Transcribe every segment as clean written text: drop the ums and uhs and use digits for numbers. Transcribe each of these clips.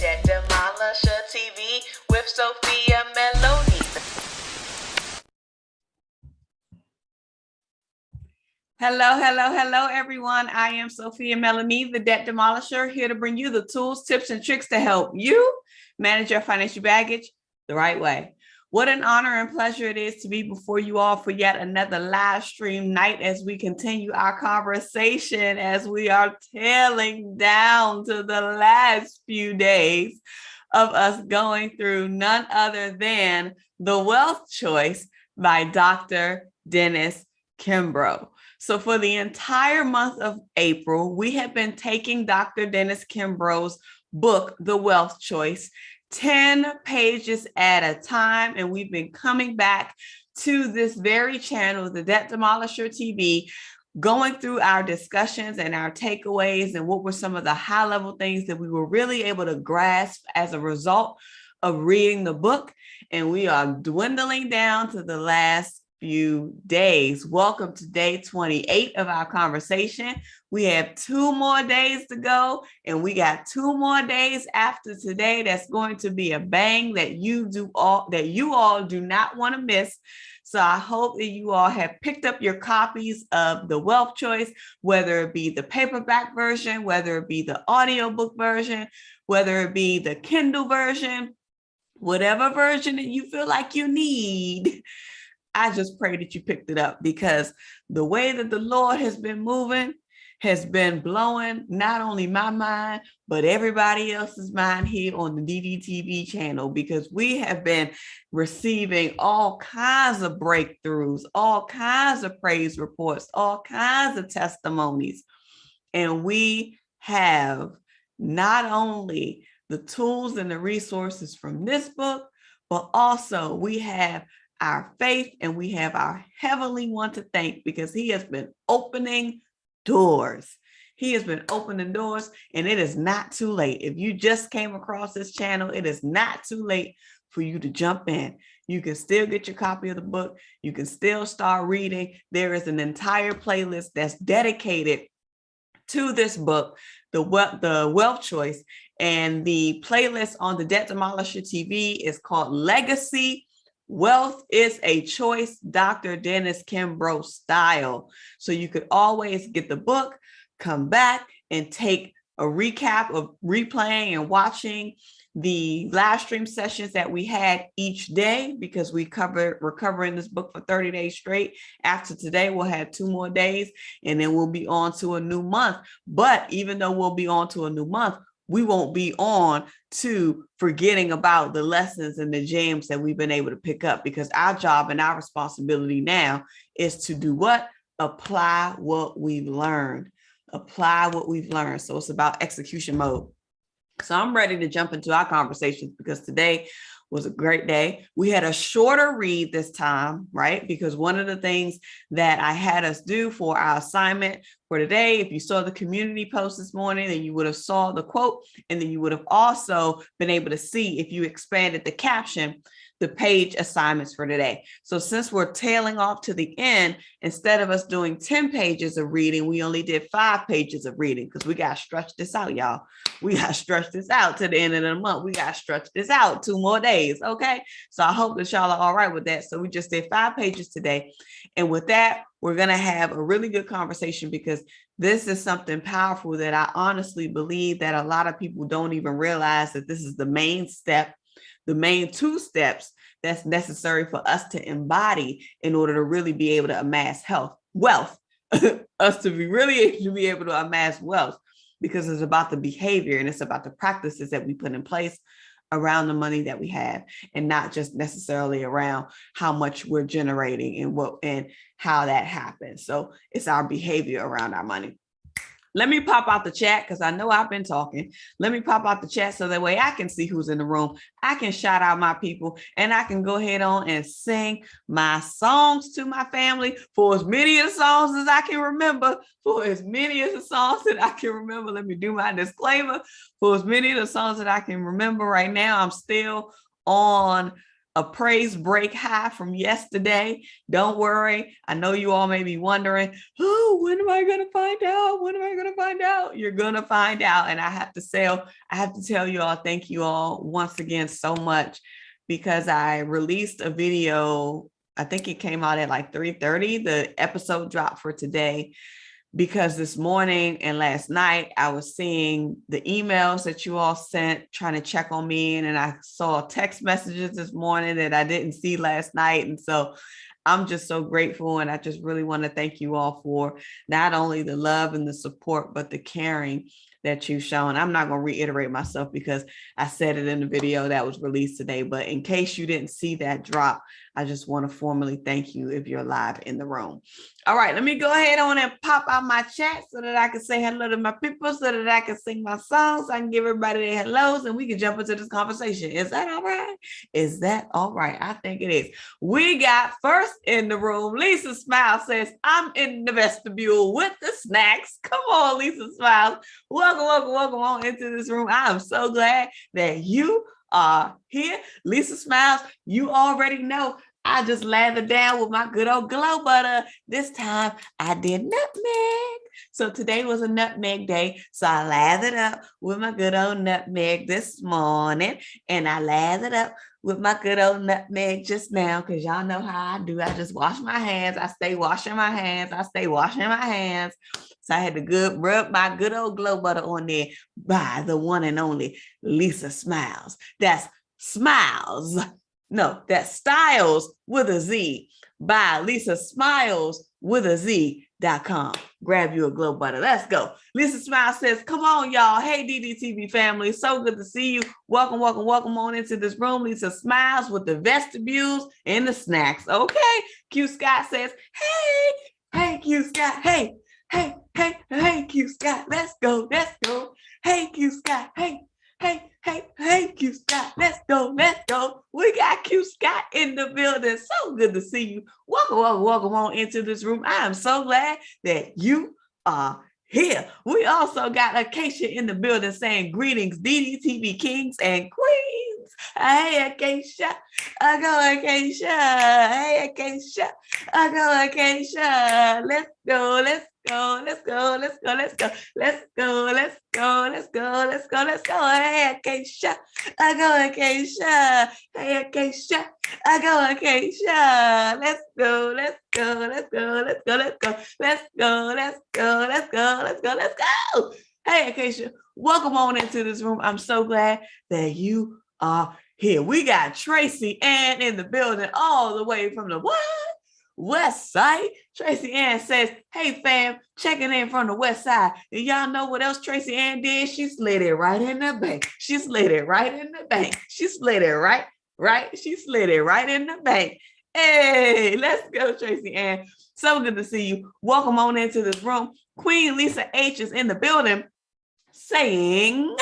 Debt Demolisher TV with Sophia Melonē. Hello, everyone. I am Sophia Melonē, the Debt Demolisher, here to bring you the tools, tips, and tricks to help you manage your financial baggage the right way. What an honor and pleasure it is to be before you all for yet another live stream night as we continue our conversation as we are tailing down to the last few days of us going through none other than The Wealth Choice by Dr. Dennis Kimbro. So for the entire month of April, we have been taking Dr. Dennis Kimbro's book, The Wealth Choice, 10 pages at a time. And we've been coming back to this very channel, the Debt Demolisher TV, going through our discussions and our takeaways and what were some of the high level things that we were really able to grasp as a result of reading the book. And we are dwindling down to the last few days. Welcome to day 28 of our conversation. We have 2 more days to go, and we got 2 more days after today. That's going to be a bang that you all do not want to miss. So I hope that you all have picked up your copies of The Wealth Choice, whether it be the paperback version, whether it be the audiobook version, whether it be the Kindle version, whatever version that you feel like you need. I just pray that you picked it up, because the way that the Lord has been moving has been blowing not only my mind, but everybody else's mind here on the DDTV channel, because we have been receiving all kinds of breakthroughs, all kinds of praise reports, all kinds of testimonies. And we have not only the tools and the resources from this book, but also we have our faith, and we have our Heavenly One to thank, because he has been opening doors. He has been opening doors, and it is not too late. If you just came across this channel, it is not too late for you to jump in. You can still get your copy of the book. You can still start reading. There is an entire playlist that's dedicated to this book, the Wealth Choice, and the playlist on the Debt Demolisher TV is called Legacy Wealth is a Choice, Dr. Dennis Kimbro style. So you could always get the book, come back and take a recap of replaying and watching the live stream sessions that we had each day, because we're covering this book for 30 days straight. After today, we'll have 2 more days, and then we'll be on to a new month. But even though we'll be on to a new month, we won't be on to forgetting about the lessons and the gems that we've been able to pick up, because our job and our responsibility now is to do what? Apply what we've learned. Apply what we've learned. So it's about execution mode. So I'm ready to jump into our conversations, because today was a great day. We had a shorter read this time, right? Because one of the things that I had us do for our assignment for today, if you saw the community post this morning, then you would have saw the quote, and then you would have also been able to see, if you expanded the caption, the page assignments for today. So since we're tailing off to the end, instead of us doing 10 pages of reading, we only did 5 pages of reading, because we got to stretch this out, y'all. We got to stretch this out to the end of the month. We got to stretch this out 2 more days. Okay. So I hope that y'all are all right with that. So we just did 5 pages today. And with that, we're going to have a really good conversation, because this is something powerful that I honestly believe that a lot of people don't even realize, that this is the main step, the main 2 steps that's necessary for us to embody in order to really be able to amass wealth, us to be able to amass wealth, because it's about the behavior and it's about the practices that we put in place around the money that we have, and not just necessarily around how much we're generating and how that happens. So it's our behavior around our money. Let me pop out the chat, because I know I've been talking. Let me pop out the chat so that way I can see who's in the room. I can shout out my people, and I can go ahead on and sing my songs to my family, for as many of the songs as I can remember, Let me do my disclaimer. For as many of the songs that I can remember right now, I'm still on a praise break high from yesterday. Don't worry. I know you all may be wondering, oh, when am I going to find out? out. You're going to find out. And I have to tell you all, thank you all once again so much, because I released a video. I think it came out at like 3:30. The episode dropped for today, because this morning and last night I was seeing the emails that you all sent trying to check on me. And I saw text messages this morning that I didn't see last night. And so I'm just so grateful. And I just really want to thank you all for not only the love and the support, but the caring that you've shown. I'm not going to reiterate myself because I said it in the video that was released today, but in case you didn't see that drop, I just want to formally thank you if you're live in the room. All right, let me go ahead on and pop out my chat so that I can say hello to my people, so that I can sing my songs, so I can give everybody their hellos, and we can jump into this conversation. Is that all right? Is that all right? I think it is. We got first in the room, Lisa Smiles says, I'm in the vestibule with the snacks. Come on, Lisa Smiles. Welcome on into this room. I am so glad that you are here. Lisa Smiles, you already know I just lathered down with my good old glow butter. This time I did nutmeg. So today was a nutmeg day. So I lathered up with my good old nutmeg this morning. And I lathered up with my good old nutmeg just now, because y'all know how I do. I just wash my hands. I stay washing my hands. So I had to rub my good old glow butter on there by the one and only Lisa Smiles. That's Smiles. No, that's Styles with a Z by Lisa Smiles with a Z.com. Grab you a glow butter. Let's go. Lisa Smiles says, come on, y'all. Hey, DDTV family. So good to see you. Welcome on into this room. Lisa Smiles with the vestibules and the snacks. Okay. Q Scott says, hey, Q Scott. Hey, Q Scott. Let's go. Hey, Q Scott. Hey, Q Scott, let's go. We got Q Scott in the building. So good to see you. Welcome on into this room. I am so glad that you are here. We also got Acacia in the building saying greetings, DDTV kings and queens. Hey, Acacia. I go, Acacia. Hey, Acacia. I go, Acacia. Let's go. Hey, Acacia. I go, Acacia. Hey, Acacia. I go, Acacia. Let's go. Hey, Acacia, welcome on into this room. I'm so glad that you are here. We got Tracy Ann in the building all the way from the West Side. Tracy Ann says, hey fam, checking in from the West Side. And y'all know what else Tracy Ann did? She slid it right in the bank. She slid it right in the bank. She slid it right. She slid it right in the bank. Hey, let's go, Tracy Ann. So good to see you. Welcome on into this room. Queen Lisa H is in the building saying,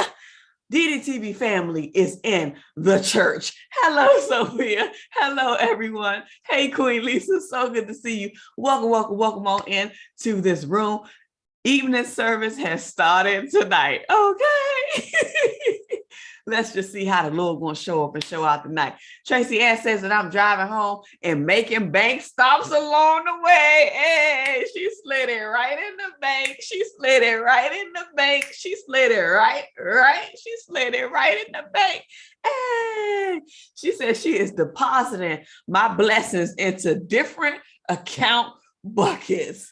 DDTV family is in the church. Hello, Sophia. Hello, everyone. Hey, Queen Lisa. So good to see you. Welcome on in to this room. Evening service has started tonight. Okay. Let's just see how the Lord going to show up and show out tonight. Tracy Ann says that I'm driving home and making bank stops along the way. Hey, she slid it right in the bank. She slid it right in the bank. She slid it right. She slid it right in the bank. Hey, she says she is depositing my blessings into different account buckets.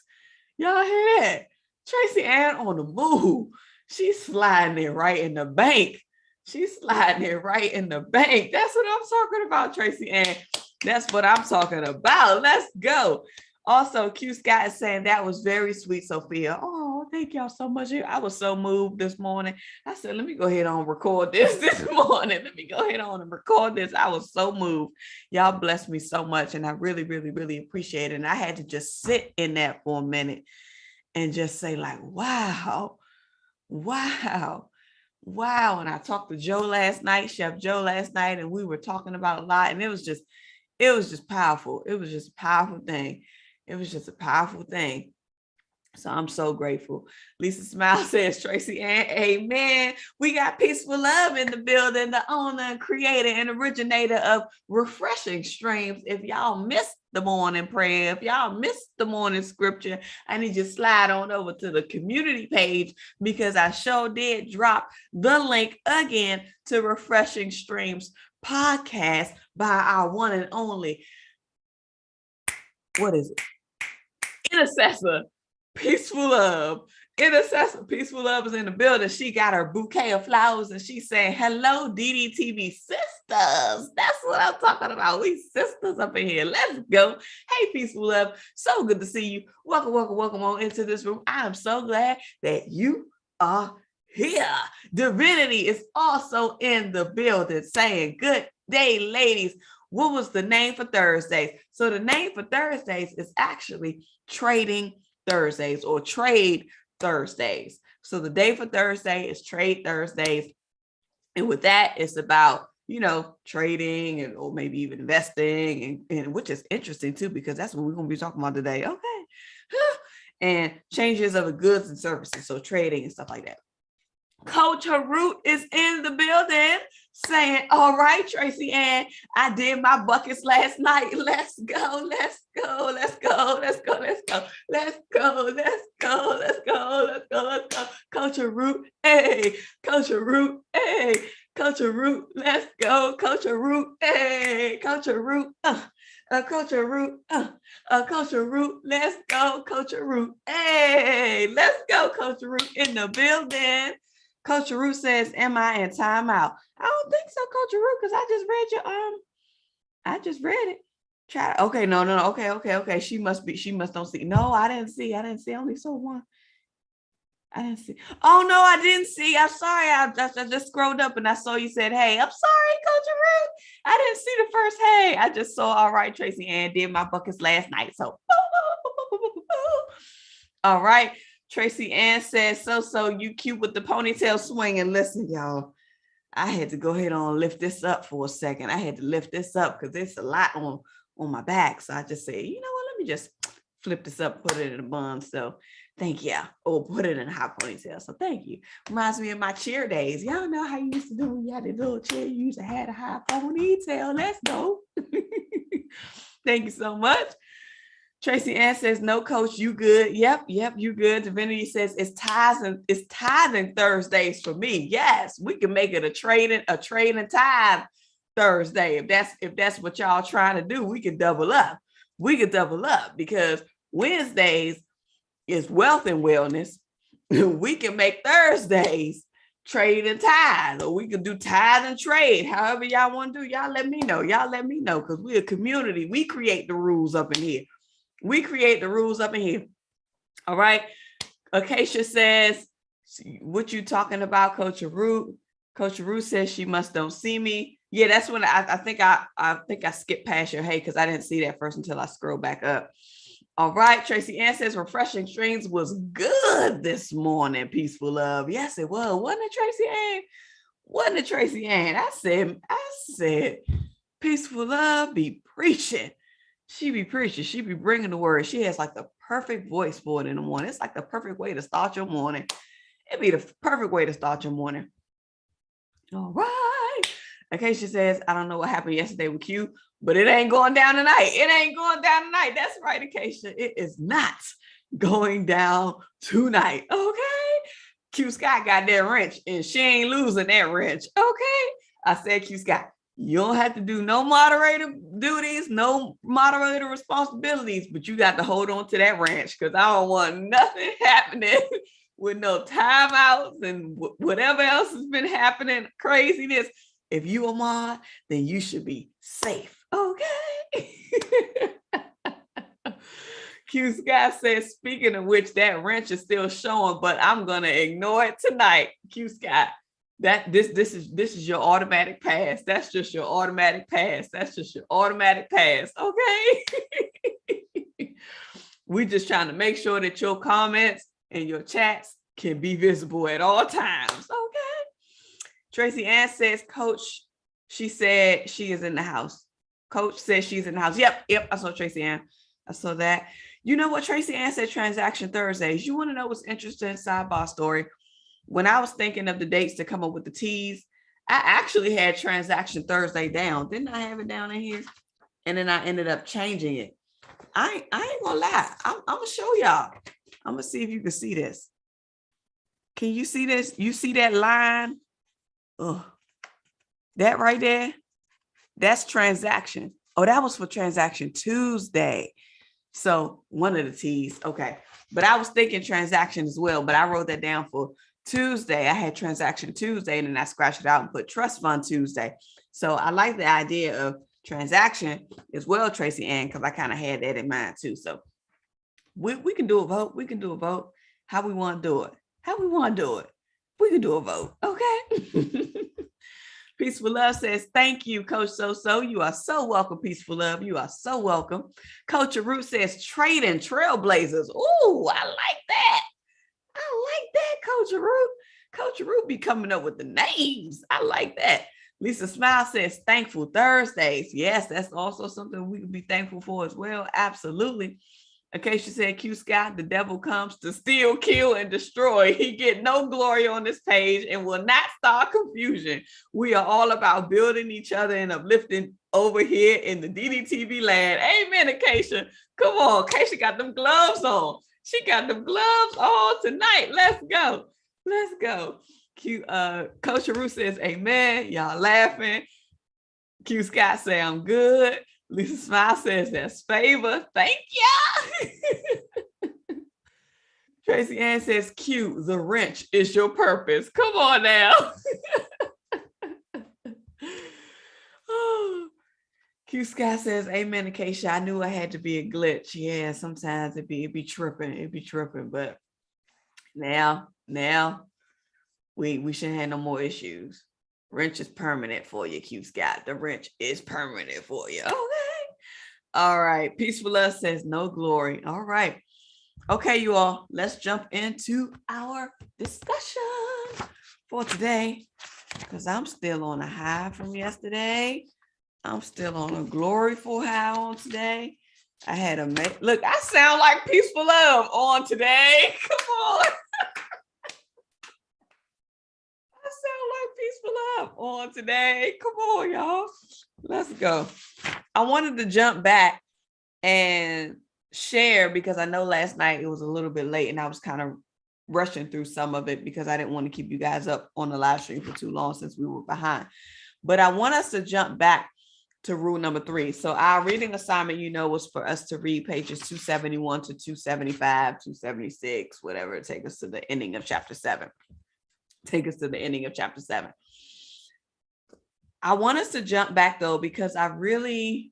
Y'all hear that? Tracy Ann on the move. She's sliding it right in the bank. She's sliding it right in the bank. That's what I'm talking about, Tracy Ann. That's what I'm talking about. Let's go. Also, Q Scott is saying that was very sweet, Sophia. Oh, thank y'all so much. I was so moved this morning. I said, let me go ahead and record this morning. Let me go ahead on and record this. I was so moved. Y'all blessed me so much. And I really, really, really appreciate it. And I had to just sit in that for a minute and just say like, wow. And I talked to Joe last night, Chef Joe last night, and we were talking about a lot, and it was just powerful. It was just a powerful thing. So I'm so grateful. Lisa Smile says, Tracy Ann, amen. We got Peaceful Love in the building, the owner and creator and originator of Refreshing Streams. If y'all missed the morning prayer, if y'all missed the morning scripture, I need you to slide on over to the community page, because I sure did drop the link again to Refreshing Streams podcast by our one and only, what is it? Intercessor Peaceful Love. Intercessor Peaceful Love is in the building. She got her bouquet of flowers and she's saying, hello, DDTV sisters. That's what I'm talking about. We sisters up in here. Let's go. Hey, Peaceful Love. So good to see you. Welcome, welcome, welcome on into this room. I am so glad that you are here. Divinity is also in the building saying, good day, ladies. What was the name for Thursdays? So the name for Thursdays is actually Trading Thursdays or Trade Thursdays. So the day for Thursday is Trade Thursdays. And with that, it's about, trading and or maybe even investing, and which is interesting too, because that's what we're going to be talking about today. Okay. And changes of the goods and services. So trading and stuff like that. Coach Harut is in the building saying, all right, Tracy Ann, I did my buckets last night. Let's go, let's go, let's go, let's go, let's go, let's go, let's go, let's go, let's go, let's go. Coach Harut, hey, Coach Harut, hey, Coach Harut, let's go, Coach Harut, hey, Coach Harut, Coach Harut, Coach Harut, let's go, Coach Harut, hey, let's go, Coach Harut in the building. Coach Harut says, am I in timeout? I don't think so, Coach Harut, because I just read it. Okay, no, okay. She must don't see. No, I didn't see. I only saw one. I didn't see. Oh no, I didn't see. I'm sorry. I just scrolled up and I saw you said, hey, I'm sorry, Coach Harut. I didn't see the first hey. I just saw, all right, Tracy Ann did my buckets last night. So all right. Tracy Ann says, so you cute with the ponytail swinging. Listen, y'all, I had to go ahead and lift this up for a second. I had to lift this up because there's a lot on my back. So I just said, you know what, let me just flip this up, put it in a bun. So thank you. Oh, put it in a high ponytail. So thank you. Reminds me of my cheer days. Y'all know how you used to do when you had a little cheer. You used to have a high ponytail. Let's go. Thank you so much. Tracy Ann says, no, coach, you good. Yep, you good. Divinity says it's tithing Thursdays for me. Yes, we can make it a trade and tithe Thursday. If that's what y'all trying to do, we can double up. Because Wednesdays is wealth and wellness. We can make Thursdays trade and tithe, or we can do tithe and trade. However y'all want to do, y'all let me know. Because we're a community. We create the rules up in here. All right. Acacia says, what you talking about, Coach Harut? Coach Harut says she must don't see me. Yeah, that's when I think I skipped past your hey, because I didn't see that first until I scrolled back up. All right. Tracy Ann says Refreshing Streams was good this morning. Peaceful Love. Yes, it was. Wasn't it, Tracy Ann? I said, Peaceful Love be preaching. She be preaching. She be bringing the word. She has like the perfect voice for it in the morning. It's like the perfect way to start your morning. It'd be the perfect way to start your morning. All right. Okay, she says, I don't know what happened yesterday with Q, but it ain't going down tonight. That's right, Acacia. It is not going down tonight. Okay. Q Scott got that wrench and she ain't losing that wrench. Okay. I said, Q Scott, you don't have to do no moderator duties, no moderator responsibilities, but you got to hold on to that wrench, because I don't want nothing happening with no timeouts and whatever else has been happening, craziness. If you are mod, then you should be safe. Okay. Q Scott says, speaking of which, that wrench is still showing, but I'm going to ignore it tonight. Q Scott. This is your automatic pass. That's just your automatic pass. Okay. We just trying to make sure that your comments and your chats can be visible at all times. Okay. Tracy Ann says, Coach, she said she is in the house. Coach says she's in the house. Yep. I saw Tracy Ann. I saw that. You know what? Tracy Ann said Transaction Thursdays. You want to know what's interesting? Sidebar story. When I was thinking of the dates to come up with the T's, I actually had Transaction Thursday down. Didn't I have it down in here? And then I ended up changing it. I ain't gonna lie. I'm gonna show y'all. I'm gonna see if you can see this. Can you see this? You see that line? Oh, that right there? That's transaction. Oh, that was for Transaction Tuesday. So one of the T's. Okay. But I was thinking transaction as well, but I wrote that down for Tuesday. I had Transaction Tuesday, and then I scratched it out and put Trust Fund Tuesday. So I like the idea of transaction as well, Tracy Ann, because I kind of had that in mind too. So we can do a vote. We can do a vote. How we want to do it. How we want to do it. We can do a vote. Okay. Peaceful Love says, thank you, Coach So. You are so welcome, Peaceful Love. You are so welcome. Coach Root says, trading trailblazers. Ooh, I like that. I like that, Coach Root. Coach Root be coming up with the names. I like that. Lisa Smile says, thankful Thursdays. Yes, that's also something we can be thankful for as well. Absolutely. Okay, she said, Q Scott, the devil comes to steal, kill, and destroy. He get no glory on this page and will not start confusion. We are all about building each other and uplifting over here in the DDTV land. Amen, Acacia. Come on, Acacia got them gloves on. She got them gloves on tonight. Let's go. Let's go. Coach Haru says, amen. Y'all laughing. Q Scott say, I'm good. Lisa Smile says, that's favor. Thank y'all. Tracy Ann says, Q, the wrench is your purpose. Come on now. Q Scott says, amen, Acacia. I knew I had to be a glitch. Yeah, sometimes it'd be tripping. But now we shouldn't have no more issues. Wrench is permanent for you, Q Scott. The wrench is permanent for you. Okay. All right. Peaceful Love says no glory. All right. Okay, you all. Let's jump into our discussion for today, because I'm still on a high from yesterday. I'm still on a gloryful high on today. I had look, I sound like Peaceful Love on today. Come on. Peaceful Love on today. Come on, y'all. Let's go. I wanted to jump back and share, because I know last night it was a little bit late and I was kind of rushing through some of it because I didn't want to keep you guys up on the live stream for too long since we were behind. But I want us to jump back to rule number 3. So our reading assignment, was for us to read pages 271 to 275, 276, whatever, take us to the ending of chapter 7. I want us to jump back though, because I really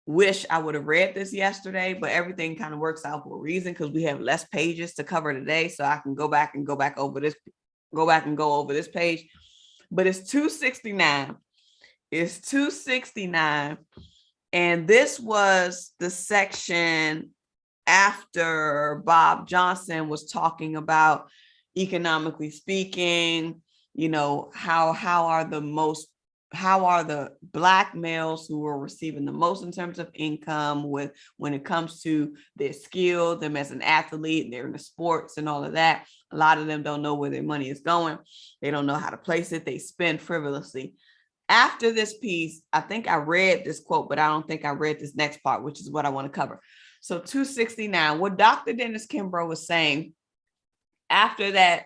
wish I would have read this yesterday, but everything kind of works out for a reason, because we have less pages to cover today. So I can go back and go over this page. But it's 269. It's 269. And this was the section after Bob Johnson was talking about, economically speaking, how are the Black males who are receiving the most in terms of income when it comes to their skill, them as an athlete, they're in the sports and all of that. A lot of them don't know where their money is going. They don't know how to place it. They spend frivolously. After this piece, I think I read this quote, but I don't think I read this next part, which is what I want to cover. So 269, what Dr. Dennis Kimbrough was saying after that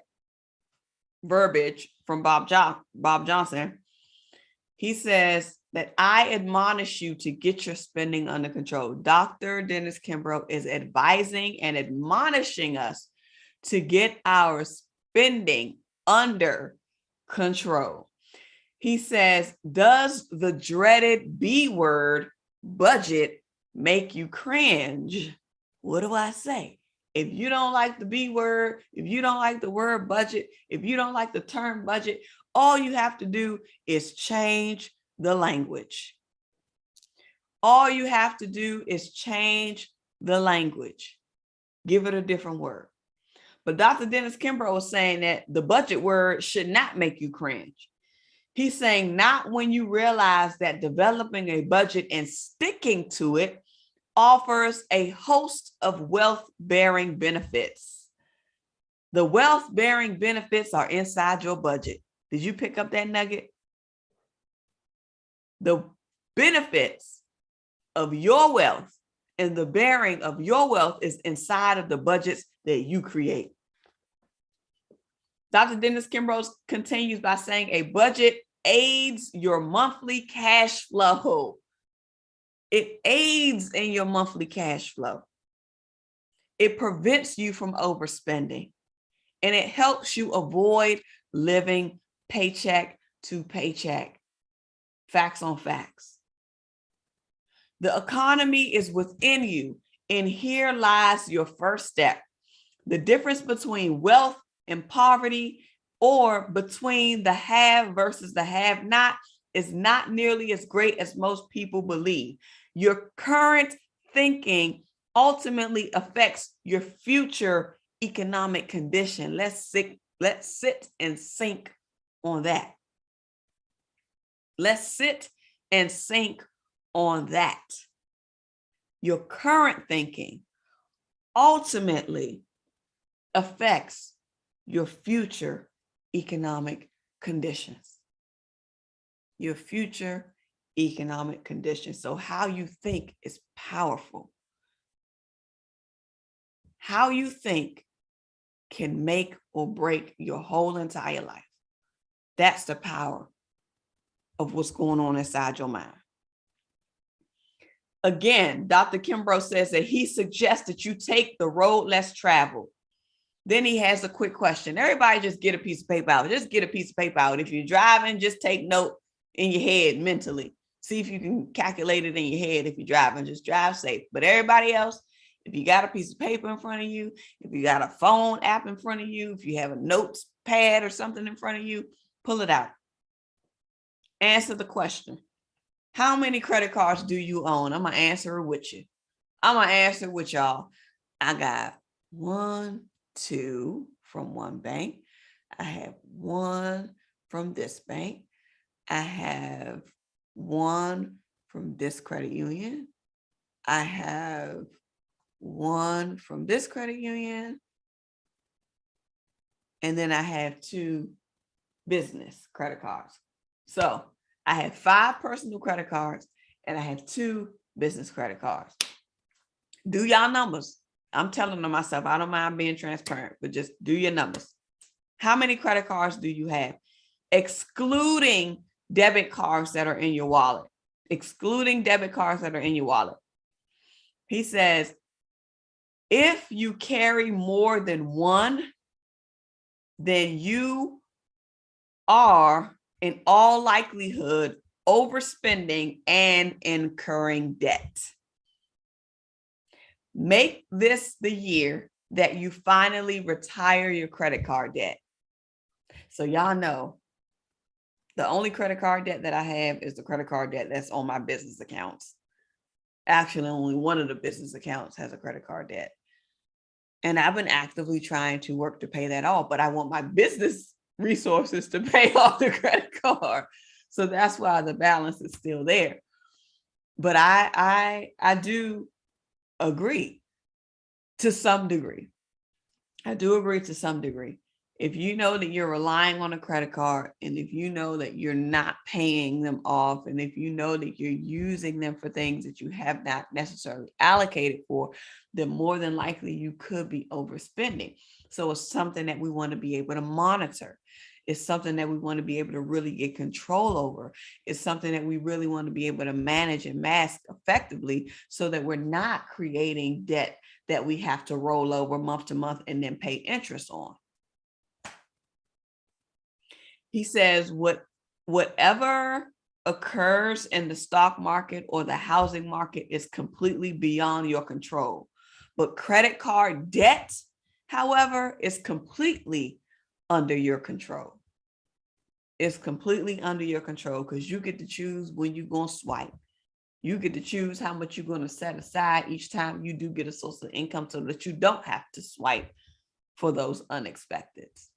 verbiage from Bob Johnson, he says that I admonish you to get your spending under control. Dr. Dennis Kimbrough is advising and admonishing us to get our spending under control. He says, does the dreaded B word, budget, make you cringe? What do I say? If you don't like the B word, if you don't like the word budget, if you don't like the term budget, all you have to do is change the language. All you have to do is change the language. Give it a different word. But Dr. Dennis Kimbrough was saying that the budget word should not make you cringe. He's saying not when you realize that developing a budget and sticking to it offers a host of wealth-bearing benefits. The wealth-bearing benefits are inside your budget. Did you pick up that nugget? The benefits of your wealth and the bearing of your wealth is inside of the budgets that you create. Dr. Dennis Kimbrough continues by saying a budget aids your monthly cash flow. It aids in your monthly cash flow. It prevents you from overspending, and it helps you avoid living paycheck to paycheck. Facts on facts. The economy is within you, and here lies your first step. The difference between wealth and poverty, or between the have versus the have not, is not nearly as great as most people believe. Your current thinking ultimately affects your future economic condition. Let's sit and think on that. Let's sit and think on that. Your current thinking ultimately affects your future economic conditions. Your future economic conditions. So how you think is powerful. How you think can make or break your whole entire life. That's the power of what's going on inside your mind. Again, Dr. Kimbrough says that he suggests that you take the road less traveled. Then he has a quick question. Everybody just get a piece of paper out. Just get a piece of paper out. If you're driving, just take note in your head mentally. See if you can calculate it in your head. If you're driving, just drive safe. But everybody else, if you got a piece of paper in front of you, if you got a phone app in front of you, if you have a notes pad or something in front of you, pull it out. Answer the question. How many credit cards do you own? I'm going to answer it with you. I'm going to answer it with y'all. I got 1, 2 from one bank. I have 1 from this bank. I have 1 from this credit union. I have 1 from this credit union. And then I have 2 business credit cards. So I have 5 personal credit cards and I have 2 business credit cards. Do y'all numbers. I'm telling them myself, I don't mind being transparent, but just do your numbers. How many credit cards do you have? Excluding debit cards that are in your wallet. Excluding debit cards that are in your wallet. He says, if you carry more than 1, then you are, in all likelihood, overspending and incurring debt. Make this the year that you finally retire your credit card debt. So y'all know, the only credit card debt that I have is the credit card debt that's on my business accounts. Actually, only one of the business accounts has a credit card debt. And I've been actively trying to work to pay that off, but I want my business resources to pay off the credit card. So that's why the balance is still there. But I do agree to some degree. I do agree to some degree. If you know that you're relying on a credit card, and if you know that you're not paying them off, and if you know that you're using them for things that you have not necessarily allocated for, then more than likely you could be overspending. So it's something that we want to be able to monitor. It's something that we want to be able to really get control over. It's something that we really want to be able to manage and mask effectively so that we're not creating debt that we have to roll over month to month and then pay interest on. He says, whatever occurs in the stock market or the housing market is completely beyond your control. But credit card debt, however, is completely under your control. It's completely under your control because you get to choose when you're going to swipe. You get to choose how much you're going to set aside each time you do get a source of income so that you don't have to swipe for those unexpecteds.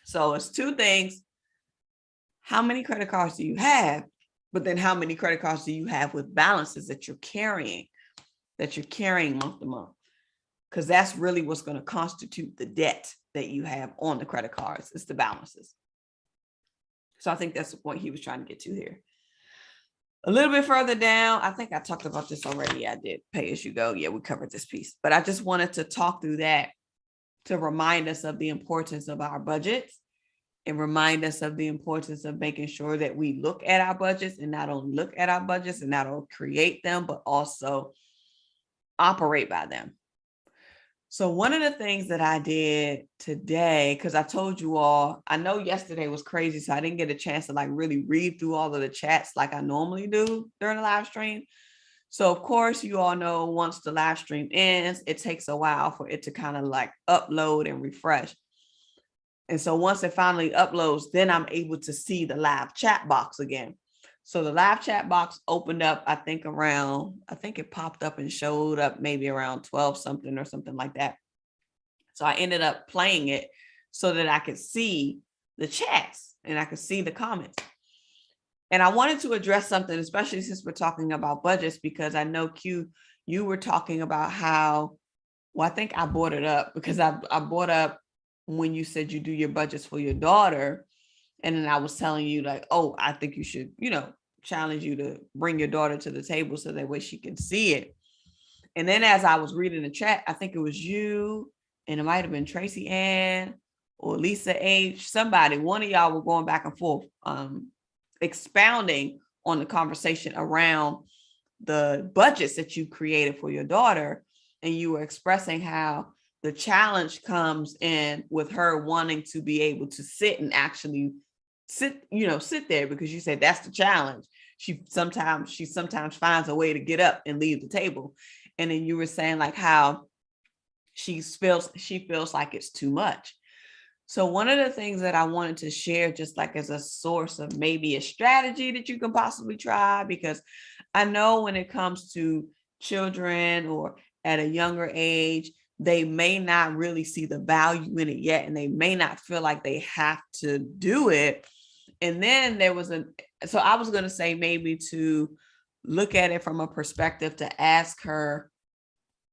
So it's 2 things. How many credit cards do you have? But then how many credit cards do you have with balances that you're carrying month to month? Because that's really what's going to constitute the debt that you have on the credit cards. It's the balances. So I think that's the point he was trying to get to here. A little bit further down, I think I talked about this already. I did. Pay as you go. Yeah, we covered this piece, but I just wanted to talk through that to remind us of the importance of our budgets and remind us of the importance of making sure that we look at our budgets, and not only look at our budgets and not only create them, but also operate by them. So one of the things that I did today, because I told you all, I know yesterday was crazy, so I didn't get a chance to like really read through all of the chats like I normally do during the live stream. So of course, you all know once the live stream ends, it takes a while for it to kind of like upload and refresh. And so once it finally uploads, then I'm able to see the live chat box again. So the live chat box opened up, I think it popped up and showed up maybe around 12 something or something like that. So I ended up playing it so that I could see the chats and I could see the comments. And I wanted to address something, especially since we're talking about budgets, because I know Q, you were talking about how, well, I think I brought it up because I brought up when you said you do your budgets for your daughter. And then I was telling you like, oh, I think you should, challenge you to bring your daughter to the table so that way she can see it. And then as I was reading the chat, I think it was you, and it might have been Tracy Ann or Lisa H. Somebody, one of y'all were going back and forth, expounding on the conversation around the budgets that you created for your daughter. And you were expressing how the challenge comes in with her wanting to be able to sit and actually sit there, because you said that's the challenge. She sometimes finds a way to get up and leave the table. And then you were saying like how she feels like it's too much. So one of the things that I wanted to share, just like as a source of maybe a strategy that you can possibly try, because I know when it comes to children or at a younger age, they may not really see the value in it yet, and they may not feel like they have to do it. And then so I was going to say maybe to look at it from a perspective to ask her,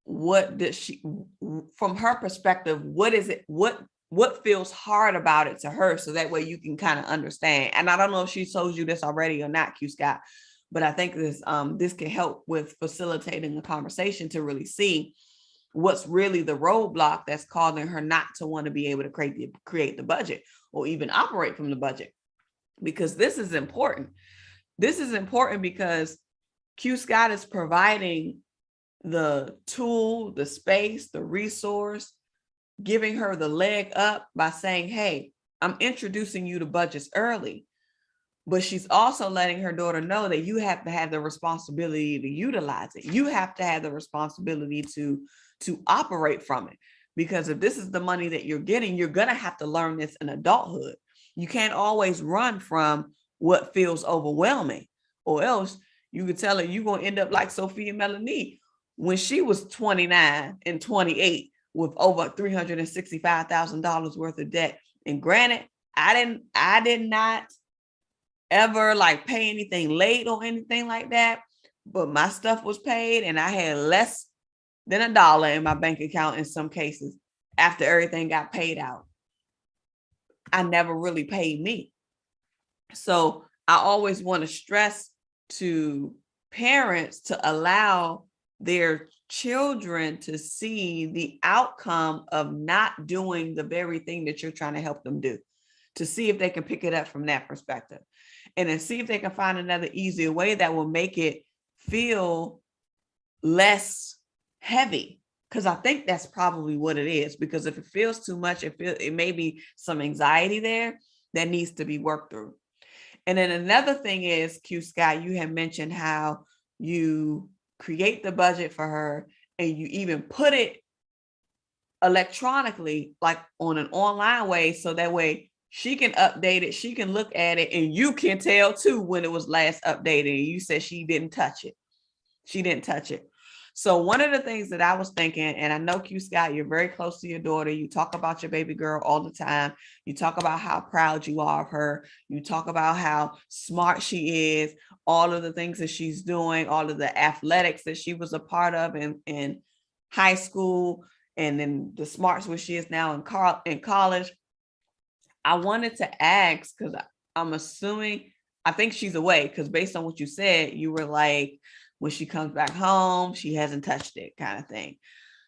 what does she, from her perspective, what is it, what feels hard about it to her? So that way you can kind of understand. And I don't know if she told you this already or not, Q Scott, but I think this can help with facilitating the conversation to really see what's really the roadblock that's causing her not to want to be able to create the budget or even operate from the budget. Because this is important. This is important because Q Scott is providing the tool, the space, the resource, giving her the leg up by saying, hey, I'm introducing you to budgets early. But she's also letting her daughter know that you have to have the responsibility to utilize it. You have to have the responsibility to operate from it. Because if this is the money that you're getting, you're going to have to learn this in adulthood. You can't always run from what feels overwhelming, or else you could tell her you're going to end up like Sophia Melonē when she was 29 and 28 with over $365,000 worth of debt. And granted, I did not ever like pay anything late or anything like that, but my stuff was paid and I had less than $1 in my bank account in some cases after everything got paid out. I never really paid me. So I always want to stress to parents to allow their children to see the outcome of not doing the very thing that you're trying to help them do, to see if they can pick it up from that perspective, and then see if they can find another easier way that will make it feel less heavy. Because I think that's probably what it is. Because if it feels too much, it may be some anxiety there that needs to be worked through. And then another thing is, Q Scott, you had mentioned how you create the budget for her and you even put it electronically, like on an online way, so that way she can update it, she can look at it, and you can tell too when it was last updated. And you said she didn't touch it. She didn't touch it. So one of the things that I was thinking, and I know Q Scott, you're very close to your daughter. You talk about your baby girl all the time. You talk about how proud you are of her. You talk about how smart she is, all of the things that she's doing, all of the athletics that she was a part of in high school, and then the smarts where she is now in college. I wanted to ask, because I'm assuming, I think she's away, because based on what you said, you were like, when she comes back home, she hasn't touched it, kind of thing.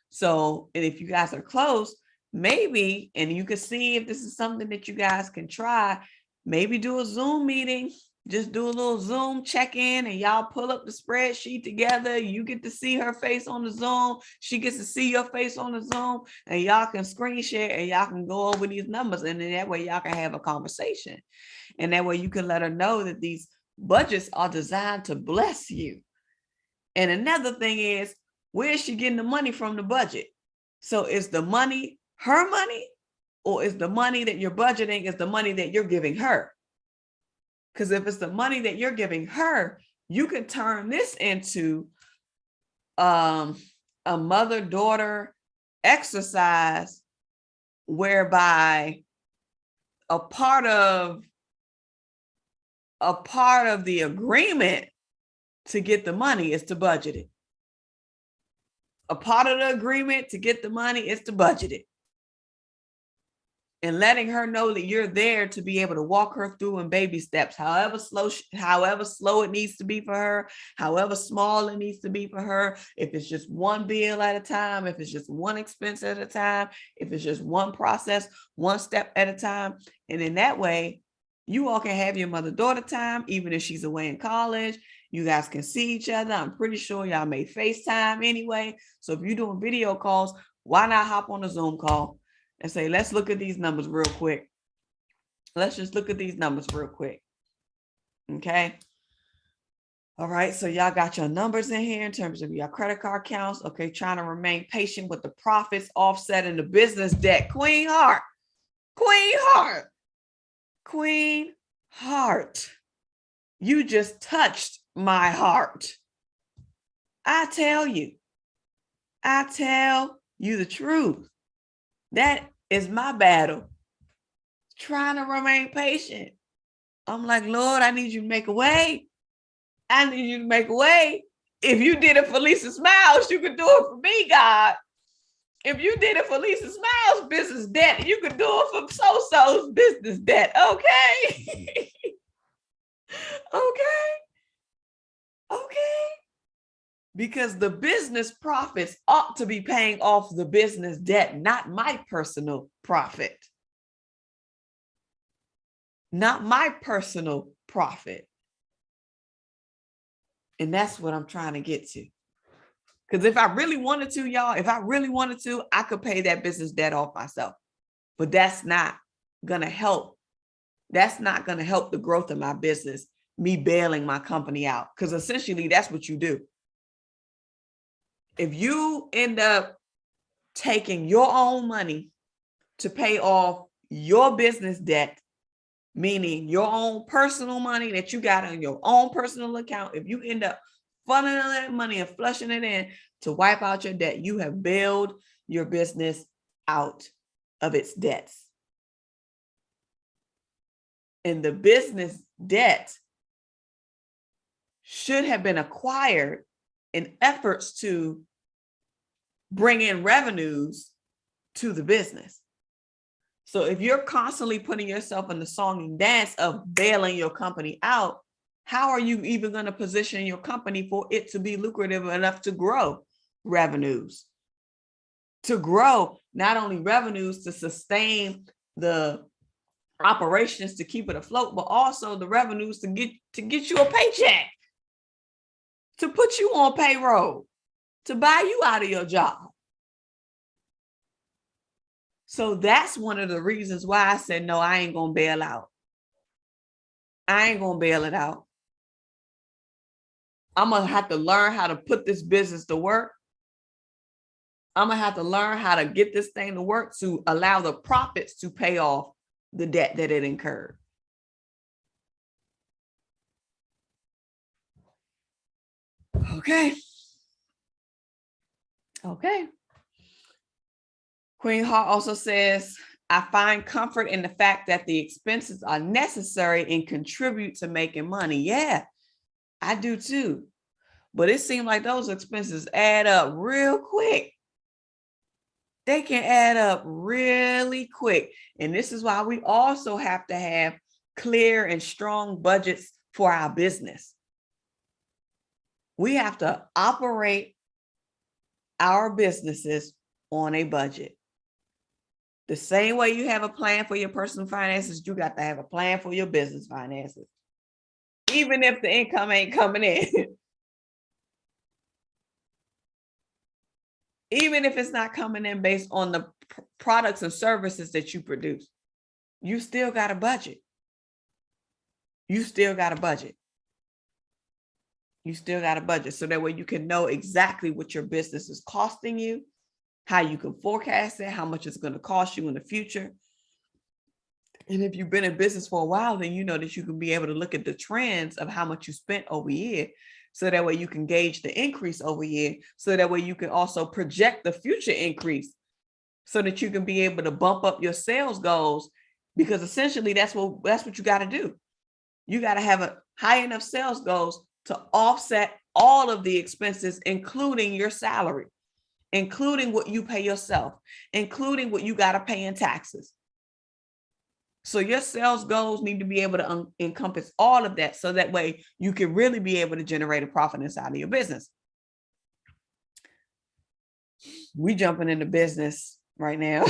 So, and if you guys are close, maybe, and you can see if this is something that you guys can try, maybe do a Zoom meeting. Just do a little Zoom check-in and y'all pull up the spreadsheet together. You get to see her face on the Zoom. She gets to see your face on the Zoom, and y'all can screen share and y'all can go over these numbers. And then that way y'all can have a conversation. And that way you can let her know that these budgets are designed to bless you. And another thing is, where is she getting the money from the budget? So is the money her money, or is the money that you're budgeting is the money that you're giving her? Because if it's the money that you're giving her, you can turn this into a mother-daughter exercise whereby a part of the agreement to get the money is to budget it. A part of the agreement to get the money is to budget it. And letting her know that you're there to be able to walk her through in baby steps, however slow it needs to be for her, however small it needs to be for her. If it's just one bill at a time, if it's just one expense at a time, if it's just one process, one step at a time. And in that way, you all can have your mother-daughter time, even if she's away in college. You guys can see each other. I'm pretty sure y'all may FaceTime anyway. So if you're doing video calls, why not hop on a Zoom call and say, let's look at these numbers real quick. Let's just look at these numbers real quick. Okay. All right. So y'all got your numbers in here in terms of your credit card counts. Okay. Trying to remain patient with the profits offsetting the business debt. Queen heart. Queen heart. Queen heart. You just touched my heart. I tell you the truth. That is my battle. Trying to remain patient. I'm like, Lord, I need you to make a way. I need you to make a way. If you did it for Lisa Smiles, you could do it for me, God. If you did it for Lisa Smiles' business debt, you could do it for So-So's business debt. Okay. Okay. Because the business profits ought to be paying off the business debt, not my personal profit. Not my personal profit. And that's what I'm trying to get to. Because if I really wanted to, y'all, I could pay that business debt off myself. But that's not going to help. That's not going to help the growth of my business, me bailing my company out. Because essentially, that's what you do. If you end up taking your own money to pay off your business debt, meaning your own personal money that you got on your own personal account, if you end up funneling that money and flushing it in to wipe out your debt, you have bailed your business out of its debts. And the business debt should have been acquired in efforts to bring in revenues to the business. So if you're constantly putting yourself in the song and dance of bailing your company out, how are you even going to position your company for it to be lucrative enough to grow revenues? To grow not only revenues to sustain the operations to keep it afloat, but also the revenues to get you a paycheck, to put you on payroll, to buy you out of your job. So that's one of the reasons why I said, no, I ain't going to bail out. I ain't going to bail it out. I'm going to have to learn how to put this business to work. I'm going to have to learn how to get this thing to work to allow the profits to pay off the debt that it incurred. Okay. Okay. Queen Hart also says, I find comfort in the fact that the expenses are necessary and contribute to making money. Yeah, I do too. But it seems like those expenses add up real quick. They can add up really quick. And this is why we also have to have clear and strong budgets for our business. We have to operate our businesses on a budget. The same way you have a plan for your personal finances, you got to have a plan for your business finances. Even if the income ain't coming in. Even if it's not coming in based on the products and services that you produce, you still got a budget. You still got a budget. You still got a budget. So that way you can know exactly what your business is costing you, how you can forecast it, how much it's going to cost you in the future. And if you've been in business for a while, then you know that you can be able to look at the trends of how much you spent over year. So that way you can gauge the increase over year. So that way you can also project the future increase so that you can be able to bump up your sales goals, because essentially that's what you got to do. You got to have a high enough sales goals to offset all of the expenses, including your salary, including what you pay yourself, including what you got to pay in taxes. So your sales goals need to be able to encompass all of that, so that way you can really be able to generate a profit inside of your business. We jumping into business right now.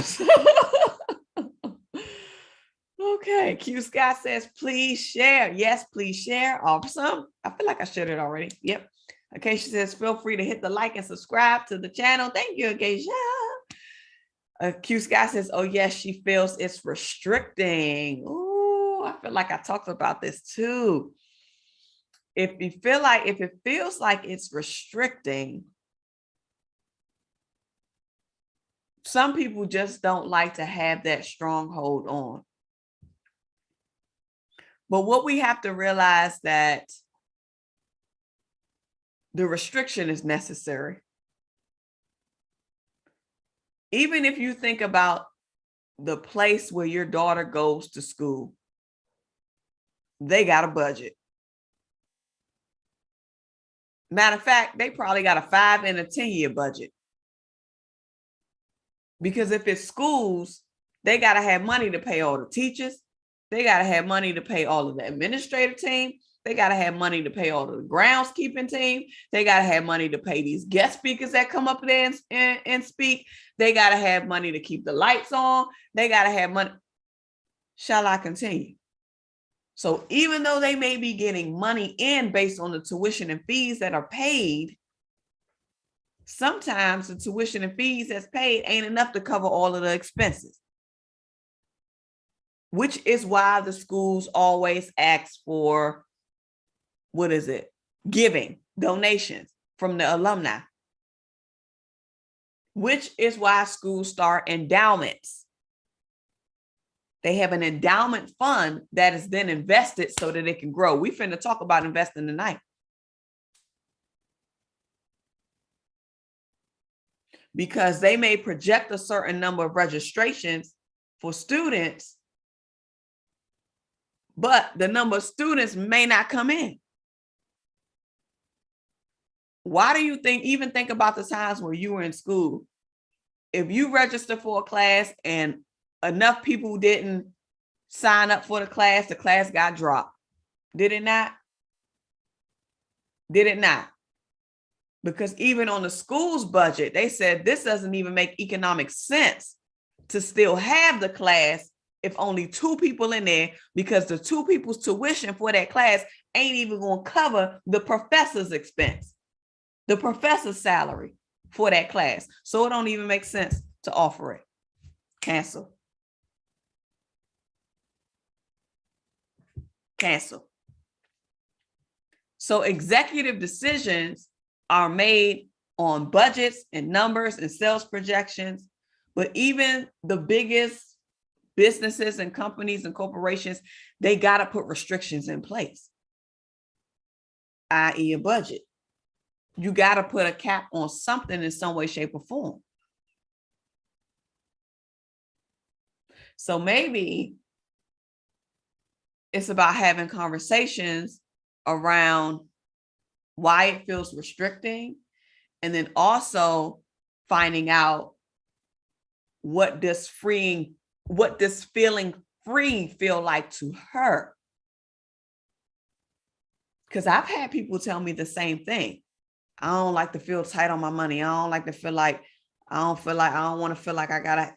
Okay, Q Scott says, please share. Yes, please share. Awesome. I feel like I shared it already. Yep. Okay, she says, feel free to hit the like and subscribe to the channel. Thank you, Acacia. Q Scott says, oh, yes, she feels it's restricting. Oh, I feel like I talked about this too. If it feels like it's restricting, some people just don't like to have that stronghold on. But what we have to realize that the restriction is necessary. Even if you think about the place where your daughter goes to school, they got a budget. Matter of fact, they probably got a 5 and a 10-year budget. Because if it's schools, they got to have money to pay all the teachers. They got to have money to pay all of the administrative team. They got to have money to pay all of the groundskeeping team. They got to have money to pay these guest speakers that come up there and speak. They got to have money to keep the lights on. They got to have money. Shall I continue? So even though they may be getting money in based on the tuition and fees that are paid, sometimes the tuition and fees that's paid ain't enough to cover all of the expenses. Which is why the schools always ask for, giving, donations from the alumni. Which is why schools start endowments. They have an endowment fund that is then invested so that it can grow. We finna talk about investing tonight. Because they may project a certain number of registrations for students, but the number of students may not come in. Why do you think about the times where you were in school? If you register for a class and enough people didn't sign up for the class got dropped. Did it not? Did it not? Because even on the school's budget, they said this doesn't even make economic sense to still have the class if only 2 people in there, because the 2 people's tuition for that class ain't even going to cover the professor's expense, the professor's salary for that class. So it don't even make sense to offer it. Cancel. Cancel. So executive decisions are made on budgets and numbers and sales projections, but even the biggest businesses and companies and corporations, they got to put restrictions in place, i.e. a budget. You got to put a cap on something in some way, shape, or form. So maybe it's about having conversations around why it feels restricting, and then also finding out what does feeling free feel like to her. Because I've had people tell me the same thing. I don't like to feel tight on my money. I don't like to feel like, I don't want to feel like I gotta,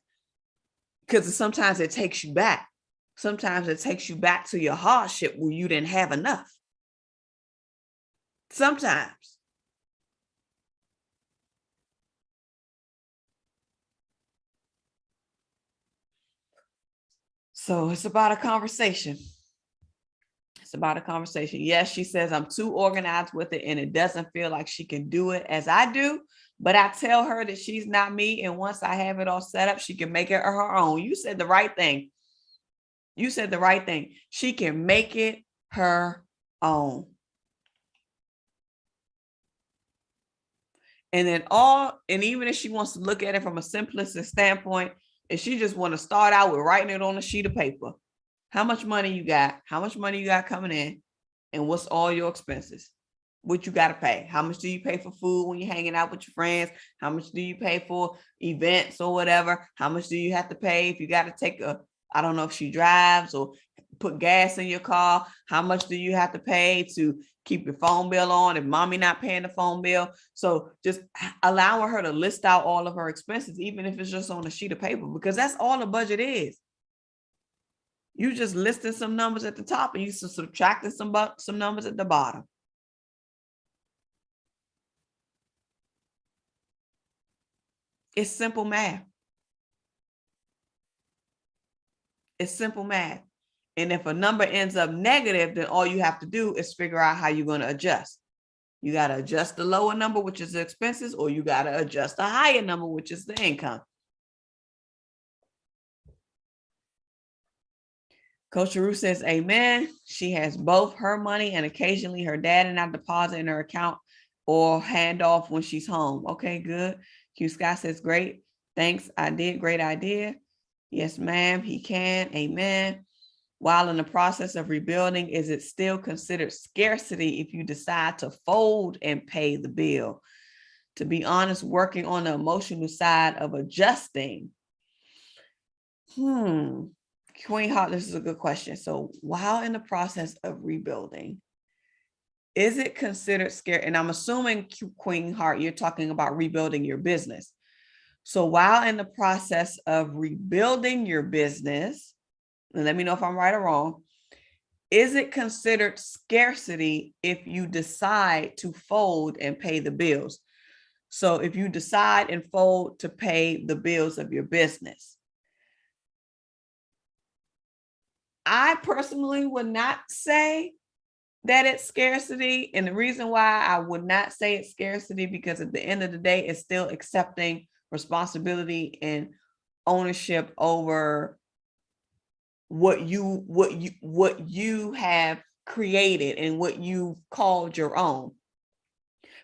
because sometimes it takes you back. Sometimes it takes you back to your hardship where you didn't have enough. Sometimes. So it's about a conversation. It's about a conversation. Yes, she says, I'm too organized with it and it doesn't feel like she can do it as I do. But I tell her that she's not me. And once I have it all set up, she can make it her own. You said the right thing. You said the right thing. She can make it her own. And then even if she wants to look at it from a simplistic standpoint, if she just want to start out with writing it on a sheet of paper, how much money you got, how much money you got coming in, and what's all your expenses, what you got to pay. How much do you pay for food when you're hanging out with your friends? How much do you pay for events or whatever? How much do you have to pay if you got to take I don't know if she drives or put gas in your car. How much do you have to pay to keep your phone bill on if mommy not paying the phone bill? So just allowing her to list out all of her expenses, even if it's just on a sheet of paper, because that's all the budget is. You just listing some numbers at the top and you subtracting some numbers at the bottom. It's simple math. It's simple math. And if a number ends up negative, then all you have to do is figure out how you're going to adjust. You got to adjust the lower number, which is the expenses, or you got to adjust the higher number, which is the income. Coach Rue says, amen. She has both her money and occasionally her dad and I deposit in her account or hand off when she's home. Okay, good. Q Scott says, great. Thanks. I did. Great idea. Yes, ma'am. He can. Amen. While in the process of rebuilding, is it still considered scarcity if you decide to fold and pay the bill? To be honest, working on the emotional side of adjusting. Queen Heart, this is a good question. So while in the process of rebuilding, is it considered scarce? And I'm assuming, Queen Heart, you're talking about rebuilding your business. So while in the process of rebuilding your business, and let me know if I'm right or wrong, is it considered scarcity if you decide to fold and pay the bills? So if you decide and fold to pay the bills of your business, I personally would not say that it's scarcity. And the reason why I would not say it's scarcity, because at the end of the day, it's still accepting responsibility and ownership over what you have created and what you called your own.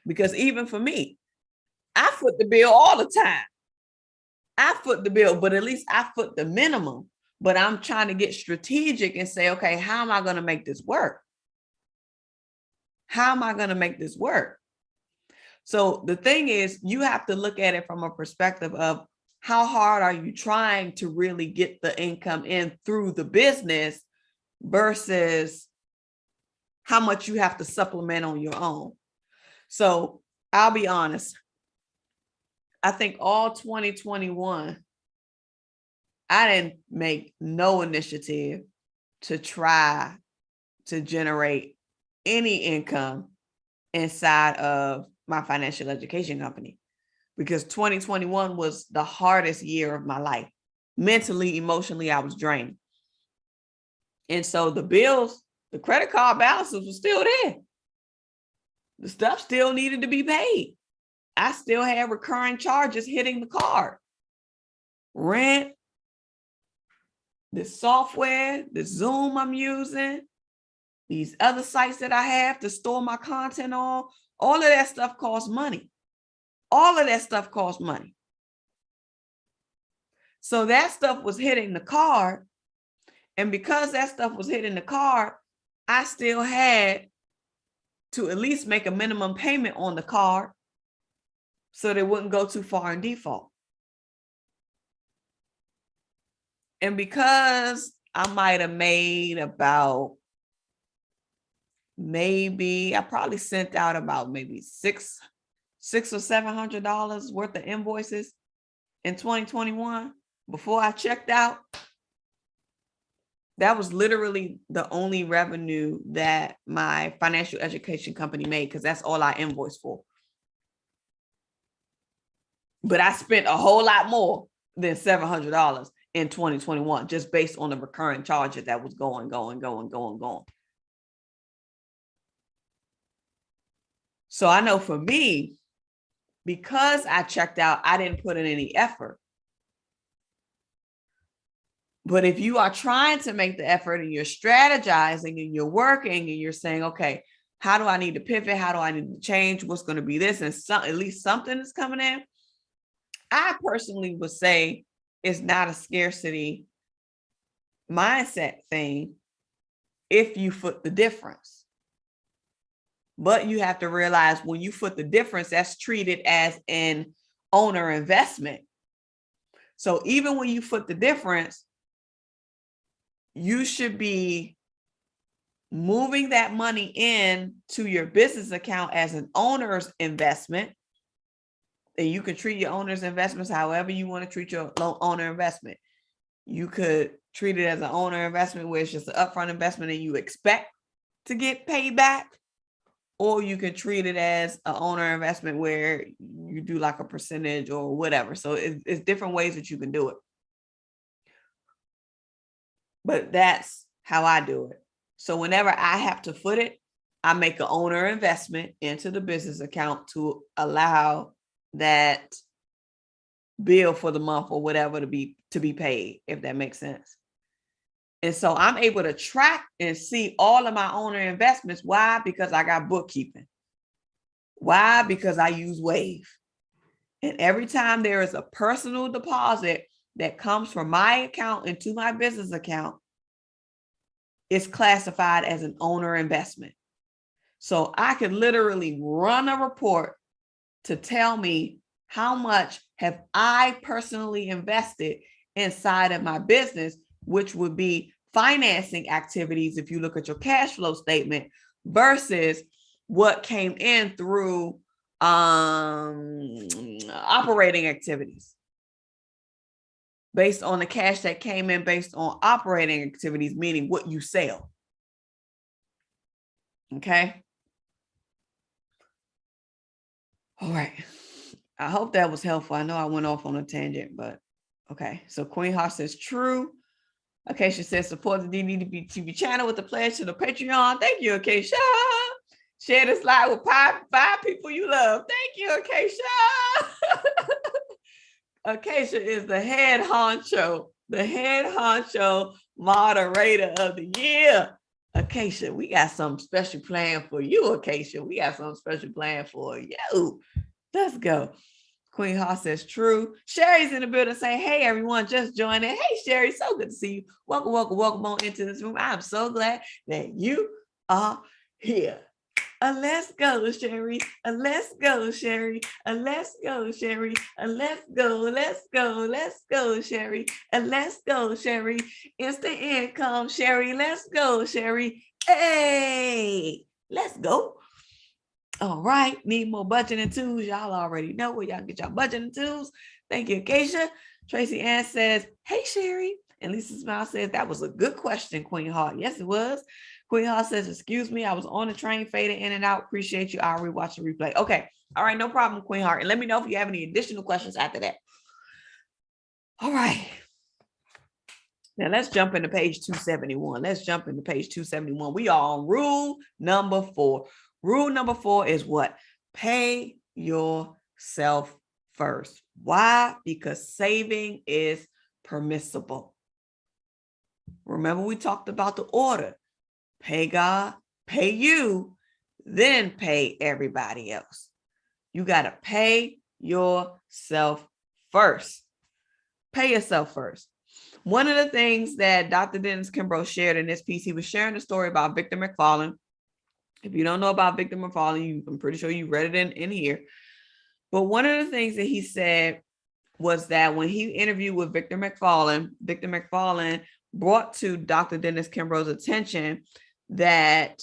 Because even for me, I foot the bill all the time. I foot the bill, but at least I foot the minimum. But I'm trying to get strategic and say, okay, how am I going to make this work? How am I going to make this work? So the thing is, you have to look at it from a perspective of how hard are you trying to really get the income in through the business versus how much you have to supplement on your own. So I'll be honest. I think all 2021, I didn't make no initiative to try to generate any income inside of my financial education company, because 2021 was the hardest year of my life. Mentally, emotionally, I was drained. And so the bills, the credit card balances were still there. The stuff still needed to be paid. I still had recurring charges hitting the card. Rent, the software, the Zoom I'm using, these other sites that I have to store my content on, All of that stuff costs money. All of that stuff costs money. So that stuff was hitting the card. And because that stuff was hitting the card, I still had to at least make a minimum payment on the card so they wouldn't go too far in default. And because I might have made about I probably sent out about maybe $600 or $700 worth of invoices in 2021 before I checked out. That was literally the only revenue that my financial education company made, because that's all I invoiced for. But I spent a whole lot more than $700 in 2021, just based on the recurring charges that was going. So I know for me, because I checked out, I didn't put in any effort. But if you are trying to make the effort and you're strategizing and you're working and you're saying, okay, how do I need to pivot? How do I need to change? What's going to be this? And at least something is coming in. I personally would say it's not a scarcity mindset thing if you foot the difference. But you have to realize when you foot the difference, that's treated as an owner investment. So even when you foot the difference, you should be moving that money in to your business account as an owner's investment. And you can treat your owner's investments however you want to treat your owner investment. You could treat it as an owner investment where it's just an upfront investment and you expect to get paid back. Or you can treat it as an owner investment where you do like a percentage or whatever. So it's different ways that you can do it. But that's how I do it. So whenever I have to foot it, I make an owner investment into the business account to allow that bill for the month or whatever to be paid, if that makes sense. And so I'm able to track and see all of my owner investments. Why? Because I got bookkeeping. Why? Because I use Wave. And every time there is a personal deposit that comes from my account into my business account, it's classified as an owner investment. So I could literally run a report to tell me how much have I personally invested inside of my business, which would be financing activities if you look at your cash flow statement, versus what came in through operating activities, based on the cash that came in based on operating activities, meaning what you sell. Okay. All right. I hope that was helpful. I know I went off on a tangent, but okay. So Queen Heart says true. Acacia says support the DDB TV channel with the pledge to the Patreon. Thank you, Acacia. Share this live with five people you love. Thank you, Acacia. Acacia is the head honcho moderator of the year. Acacia, we got something special planned for you, Acacia. We got something special planned for you. Let's go. Queen Heart says true. Sherry's in the building saying, hey, everyone, just joining. Hey, Sherry, so good to see you. Welcome on into this room. I'm so glad that you are here. Let's go, Sherry. Let's go, Sherry. Let's go, Sherry. Let's go, Sherry. Let's go, Sherry. Instant income, Sherry. Let's go, Sherry. Hey, let's go. All right, need more budgeting tools. Y'all already know where y'all get y'all budgeting tools. Thank you, Acacia. Tracy Ann says, hey, Sherry. And Lisa Smile says, that was a good question, Queen Heart. Yes, it was. Queen Heart says, excuse me, I was on the train, fading in and out. Appreciate you. I'll rewatch the replay. Okay. All right, no problem, Queen Heart. And let me know if you have any additional questions after that. All right. Now let's jump into page 271. We are on rule number 4. Rule number 4 is what? Pay yourself first. Why? Because saving is permissible. Remember, we talked about the order. Pay God, pay you, then pay everybody else. You got to pay yourself first. Pay yourself first. One of the things that Dr. Dennis Kimbrough shared in this piece, he was sharing a story about Victor McFarlane. If you don't know about Victor McFarlane, I'm pretty sure you read it in here. But one of the things that he said was that when he interviewed with Victor McFarlane brought to Dr. Dennis Kimbrough's attention that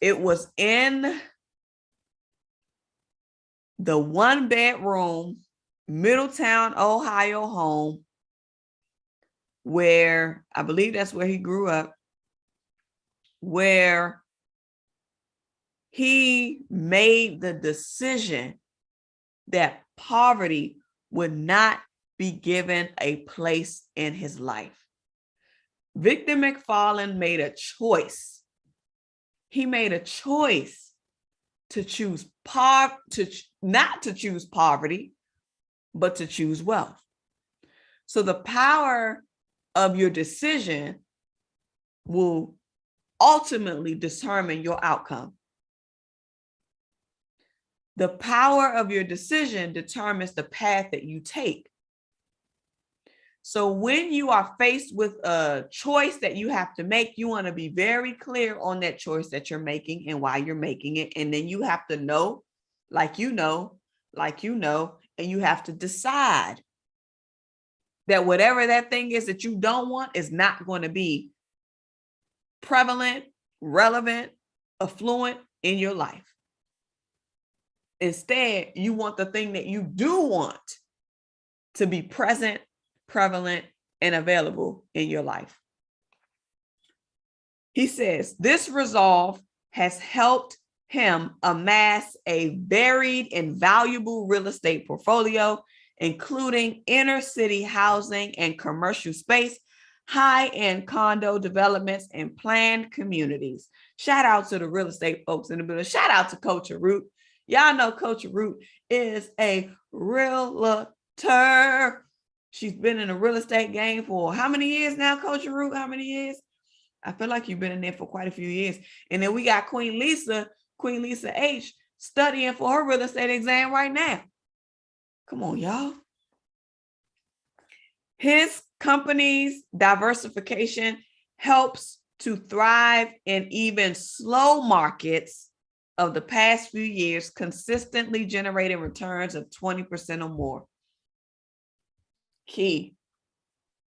it was in the 1-bedroom Middletown, Ohio home where I believe that's where he grew up, where he made the decision that poverty would not be given a place in his life. Victor McFarlane made a choice. He made a choice to choose not to choose poverty, but to choose wealth. So the power of your decision will ultimately determine your outcome. The power of your decision determines the path that you take. So when you are faced with a choice that you have to make, you want to be very clear on that choice that you're making and why you're making it. And then you have to know, and you have to decide that whatever that thing is that you don't want is not going to be prevalent, relevant, affluent in your life. Instead, you want the thing that you do want to be present, prevalent, and available in your life. He says, this resolve has helped him amass a varied and valuable real estate portfolio, including inner city housing and commercial space, high-end condo developments, and planned communities. Shout out to the real estate folks in the building. Shout out to Coach Root. Y'all know Coach Root is a realtor. She's been in the real estate game for how many years now, Coach Root? How many years? I feel like you've been in there for quite a few years. And then we got Queen Lisa H, studying for her real estate exam right now. Come on, y'all. His company's diversification helps to thrive in even slow markets of the past few years, consistently generating returns of 20% or more. Key,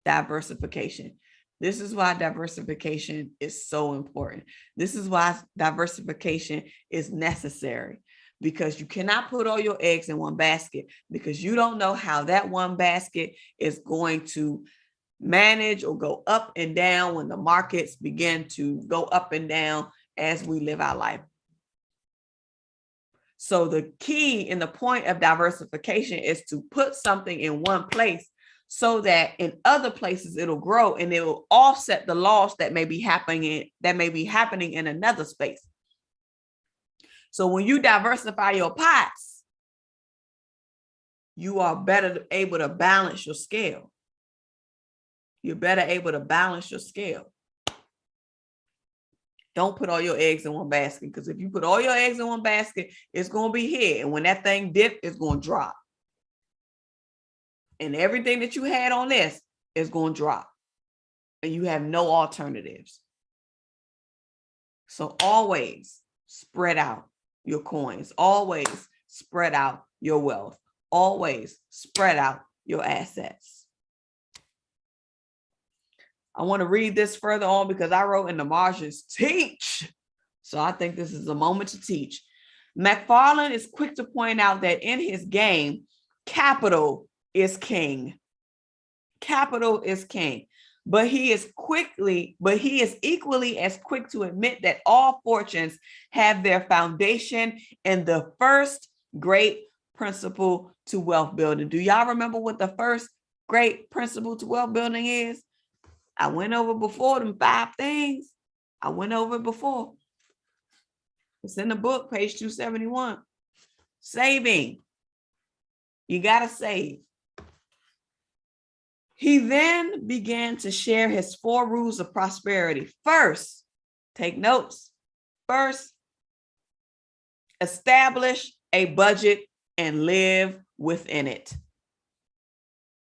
diversification. This is why diversification is so important. This is why diversification is necessary, because you cannot put all your eggs in one basket, because you don't know how that one basket is going to manage or go up and down when the markets begin to go up and down as we live our life. So the key and the point of diversification is to put something in one place so that in other places it'll grow and it will offset the loss that may be happening in another space. So when you diversify your pots, you are better able to balance your scale. You're better able to balance your scale. Don't put all your eggs in one basket, because if you put all your eggs in one basket, it's going to be here. And when that thing dips, it's going to drop. And everything that you had on this is going to drop. And you have no alternatives. So always spread out your coins. Always spread out your wealth. Always spread out your assets. I want to read this further on because I wrote in the margins, teach. So I think this is a moment to teach. McFarlane is quick to point out that in his game, capital is king. Capital is king. But he is equally as quick to admit that all fortunes have their foundation in the first great principle to wealth building. Do y'all remember what the first great principle to wealth building is? I went over before them 5 things. I went over it before. It's in the book, page 271. Saving. You got to save. He then began to share his 4 rules of prosperity. First, take notes. First, Establish a budget and live within it.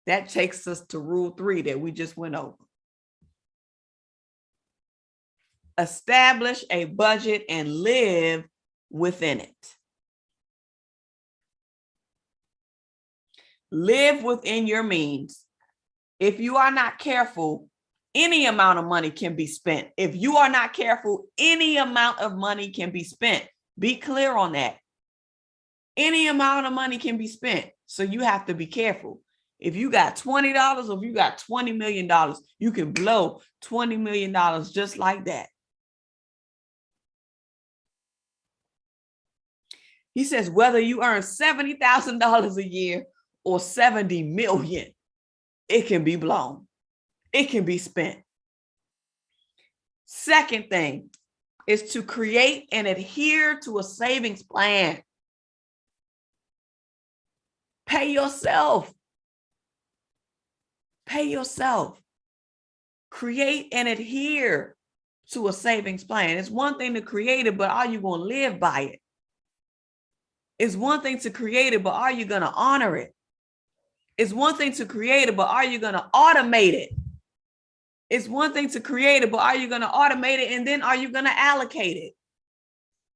That takes us to rule 3 that we just went over. Establish a budget and live within it. Live within your means. If you are not careful, any amount of money can be spent. If you are not careful, any amount of money can be spent. Be clear on that. Any amount of money can be spent. So you have to be careful. If you got $20 or if you got $20 million, you can blow $20 million just like that. He says, whether you earn $70,000 a year or 70 million, it can be blown. It can be spent. Second thing is to create and adhere to a savings plan. Pay yourself. Pay yourself. Create and adhere to a savings plan. It's one thing to create it, but are you going to live by it? It's one thing to create it, but are you going to honor it? It's one thing to create it, but are you going to automate it? It's one thing to create it, but are you going to automate it? And then are you going to allocate it?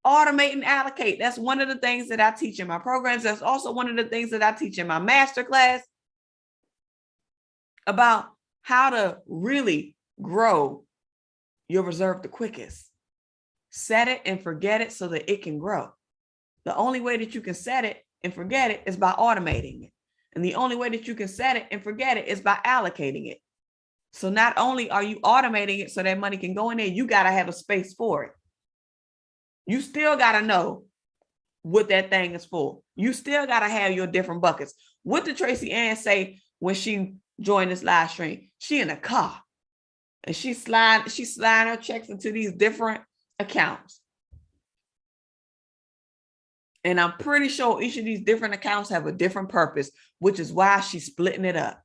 Automate and allocate. That's one of the things that I teach in my programs. That's also one of the things that I teach in my masterclass about how to really grow your reserve the quickest. Set it and forget it so that it can grow. The only way that you can set it and forget it is by automating it. And the only way that you can set it and forget it is by allocating it. So not only are you automating it so that money can go in there, you got to have a space for it. You still got to know what that thing is for. You still got to have your different buckets. What did Tracy Ann say when she joined this live stream? She in a car and she's sliding her checks into these different accounts. And I'm pretty sure each of these different accounts have a different purpose, which is why she's splitting it up.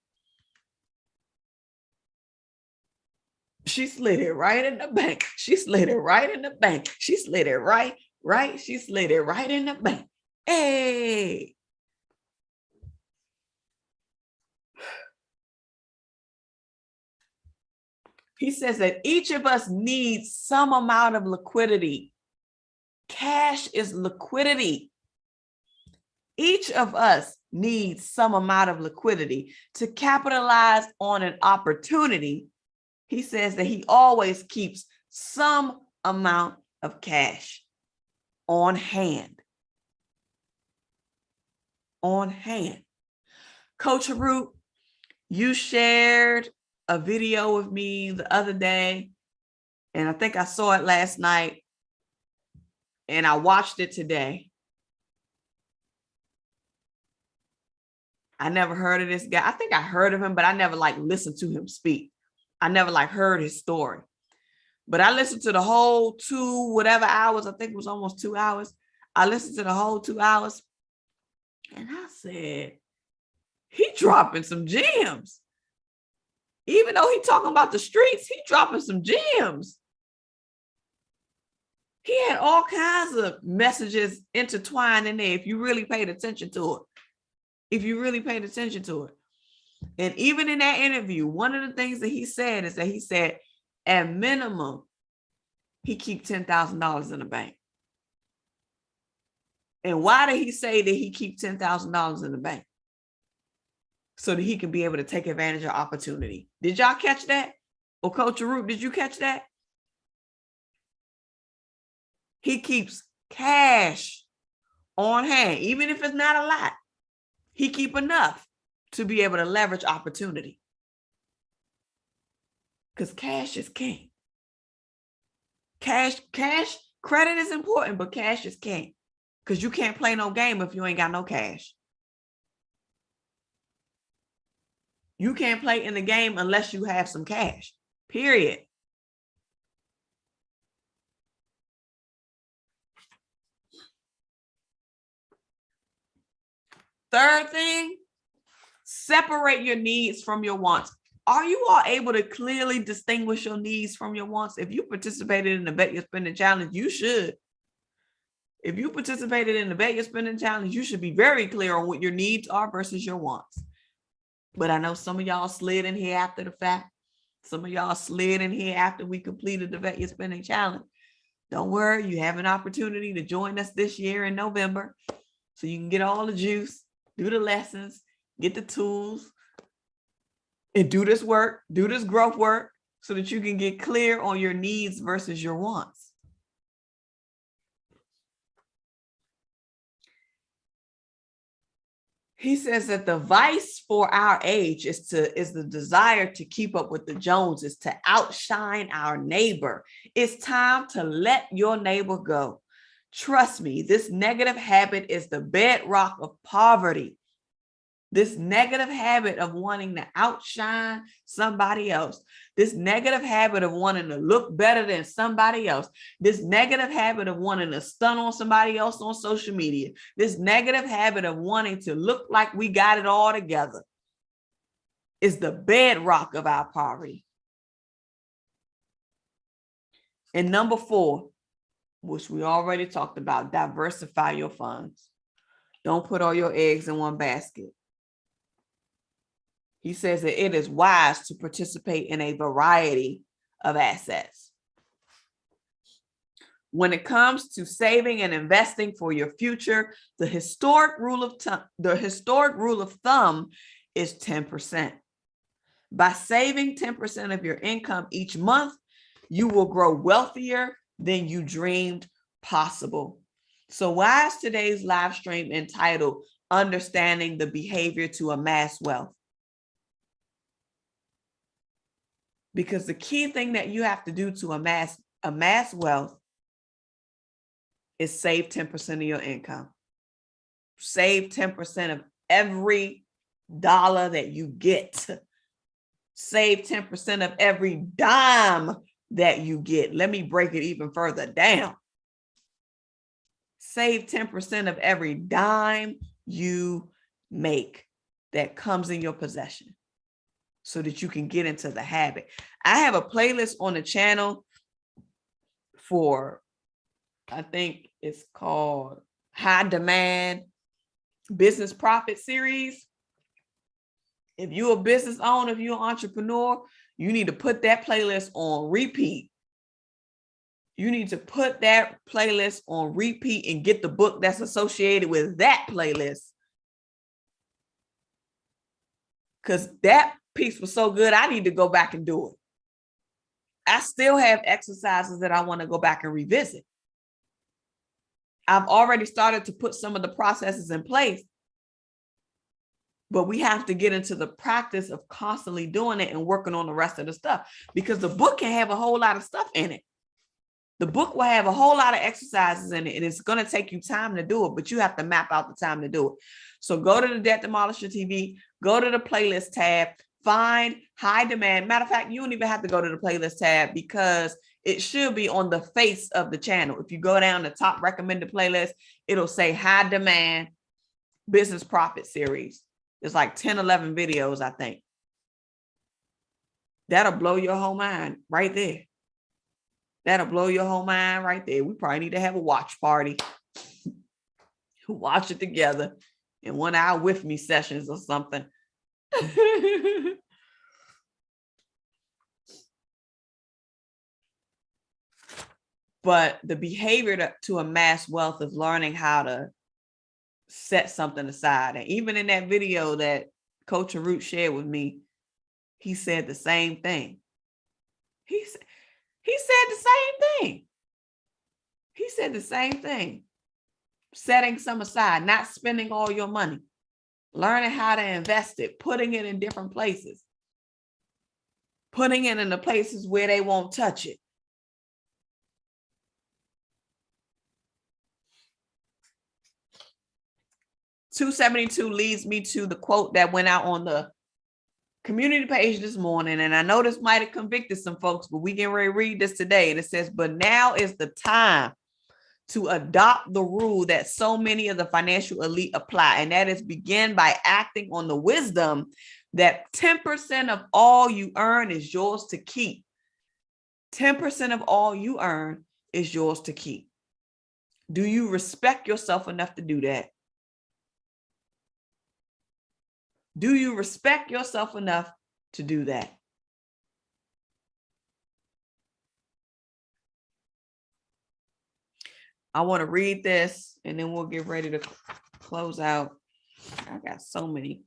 She slid it right in the bank. She slid it right in the bank. She slid it right. She slid it right in the bank. Hey. He says that each of us needs some amount of liquidity. Cash is liquidity. Each of us needs some amount of liquidity to capitalize on an opportunity. He says that he always keeps some amount of cash on hand. On hand. Coach Harut, you shared a video with me the other day, and I think I saw it last night, and I watched it today. I never heard of this guy. I think I heard of him, but I never listened to him speak. I never heard his story. But I listened to the whole 2 whatever hours. I think it was almost 2 hours. I listened to the whole 2 hours. And I said, he dropping some gems. Even though he talking about the streets, he dropping some gems. He had all kinds of messages intertwined in there if you really paid attention to it. If you really paid attention to it. And even in that interview, one of the things that he said is that he said, at minimum, he keep $10,000 in the bank. And why did he say that he keep $10,000 in the bank? So that he can be able to take advantage of opportunity. Did y'all catch that? Or Coach Harut, did you catch that? He keeps cash on hand, even if it's not a lot. He keep enough to be able to leverage opportunity. Because cash is king. Cash, credit is important, but cash is king. Because you can't play no game if you ain't got no cash. You can't play in the game unless you have some cash, period. Third thing, separate your needs from your wants. Are you all able to clearly distinguish your needs from your wants? If you participated in the Bet Your Spending Challenge, you should. If you participated in the Bet Your Spending Challenge, you should be very clear on what your needs are versus your wants. But I know some of y'all slid in here after the fact. Some of y'all slid in here after we completed the Bet Your Spending Challenge. Don't worry, you have an opportunity to join us this year in November so you can get all the juice, do the lessons, get the tools, and do this work, do this growth work so that you can get clear on your needs versus your wants. He says that the vice for our age is the desire to keep up with the Joneses, to outshine our neighbor. It's time to let your neighbor go. Trust me, this negative habit is the bedrock of poverty. This negative habit of wanting to outshine somebody else, this negative habit of wanting to look better than somebody else, this negative habit of wanting to stun on somebody else on social media, this negative habit of wanting to look like we got it all together is the bedrock of our poverty. And number 4, which we already talked about, diversify your funds. Don't put all your eggs in one basket. He says that it is wise to participate in a variety of assets. When it comes to saving and investing for your future, the historic rule of thumb is 10%. By saving 10% of your income each month, you will grow wealthier than you dreamed possible. So why is today's live stream entitled Understanding the Behavior to Amass Wealth? Because the key thing that you have to do to amass wealth is save 10% of your income. Save 10% of every dollar that you get. Save 10% of every dime that you get. Let me break it even further down. Save 10% of every dime you make that comes in your possession, so that you can get into the habit. I have a playlist on the channel for, I think it's called High Demand Business Profit Series. If you're a business owner, if you're an entrepreneur, you need to put that playlist on repeat. You need to put that playlist on repeat and get the book that's associated with that playlist. Because that piece was so good, I need to go back and do it. I still have exercises that I want to go back and revisit. I've already started to put some of the processes in place, but we have to get into the practice of constantly doing it and working on the rest of the stuff, because the book can have a whole lot of stuff in it. The book will have a whole lot of exercises in it, and it's going to take you time to do it, but you have to map out the time to do it. So go to the Debt Demolisher TV, go to the playlist tab, find High Demand. Matter of fact, you don't even have to go to the playlist tab because it should be on the face of the channel. If you go down the top recommended playlist, it'll say High Demand Business Profit Series. There's like 10, 11 videos, I think. That'll blow your whole mind right there. That'll blow your whole mind right there. We probably need to have a watch party. Watch it together in 1 hour with me sessions or something. But the behavior to amass wealth is learning how to set something aside. And even in that video that Coach Root shared with me, he said the same thing. He said the same thing. He said the same thing. Setting some aside, not spending all your money, learning how to invest it, putting it in different places, putting it in the places where they won't touch it. $272 leads me to the quote that went out on the community page this morning. And I know this might have convicted some folks, but we can read this today. And it says, but now is the time to adopt the rule that so many of the financial elite apply. And that is begin by acting on the wisdom that 10% of all you earn is yours to keep. 10% of all you earn is yours to keep. Do you respect yourself enough to do that? Do you respect yourself enough to do that? I want to read this and then we'll get ready to close out. I got so many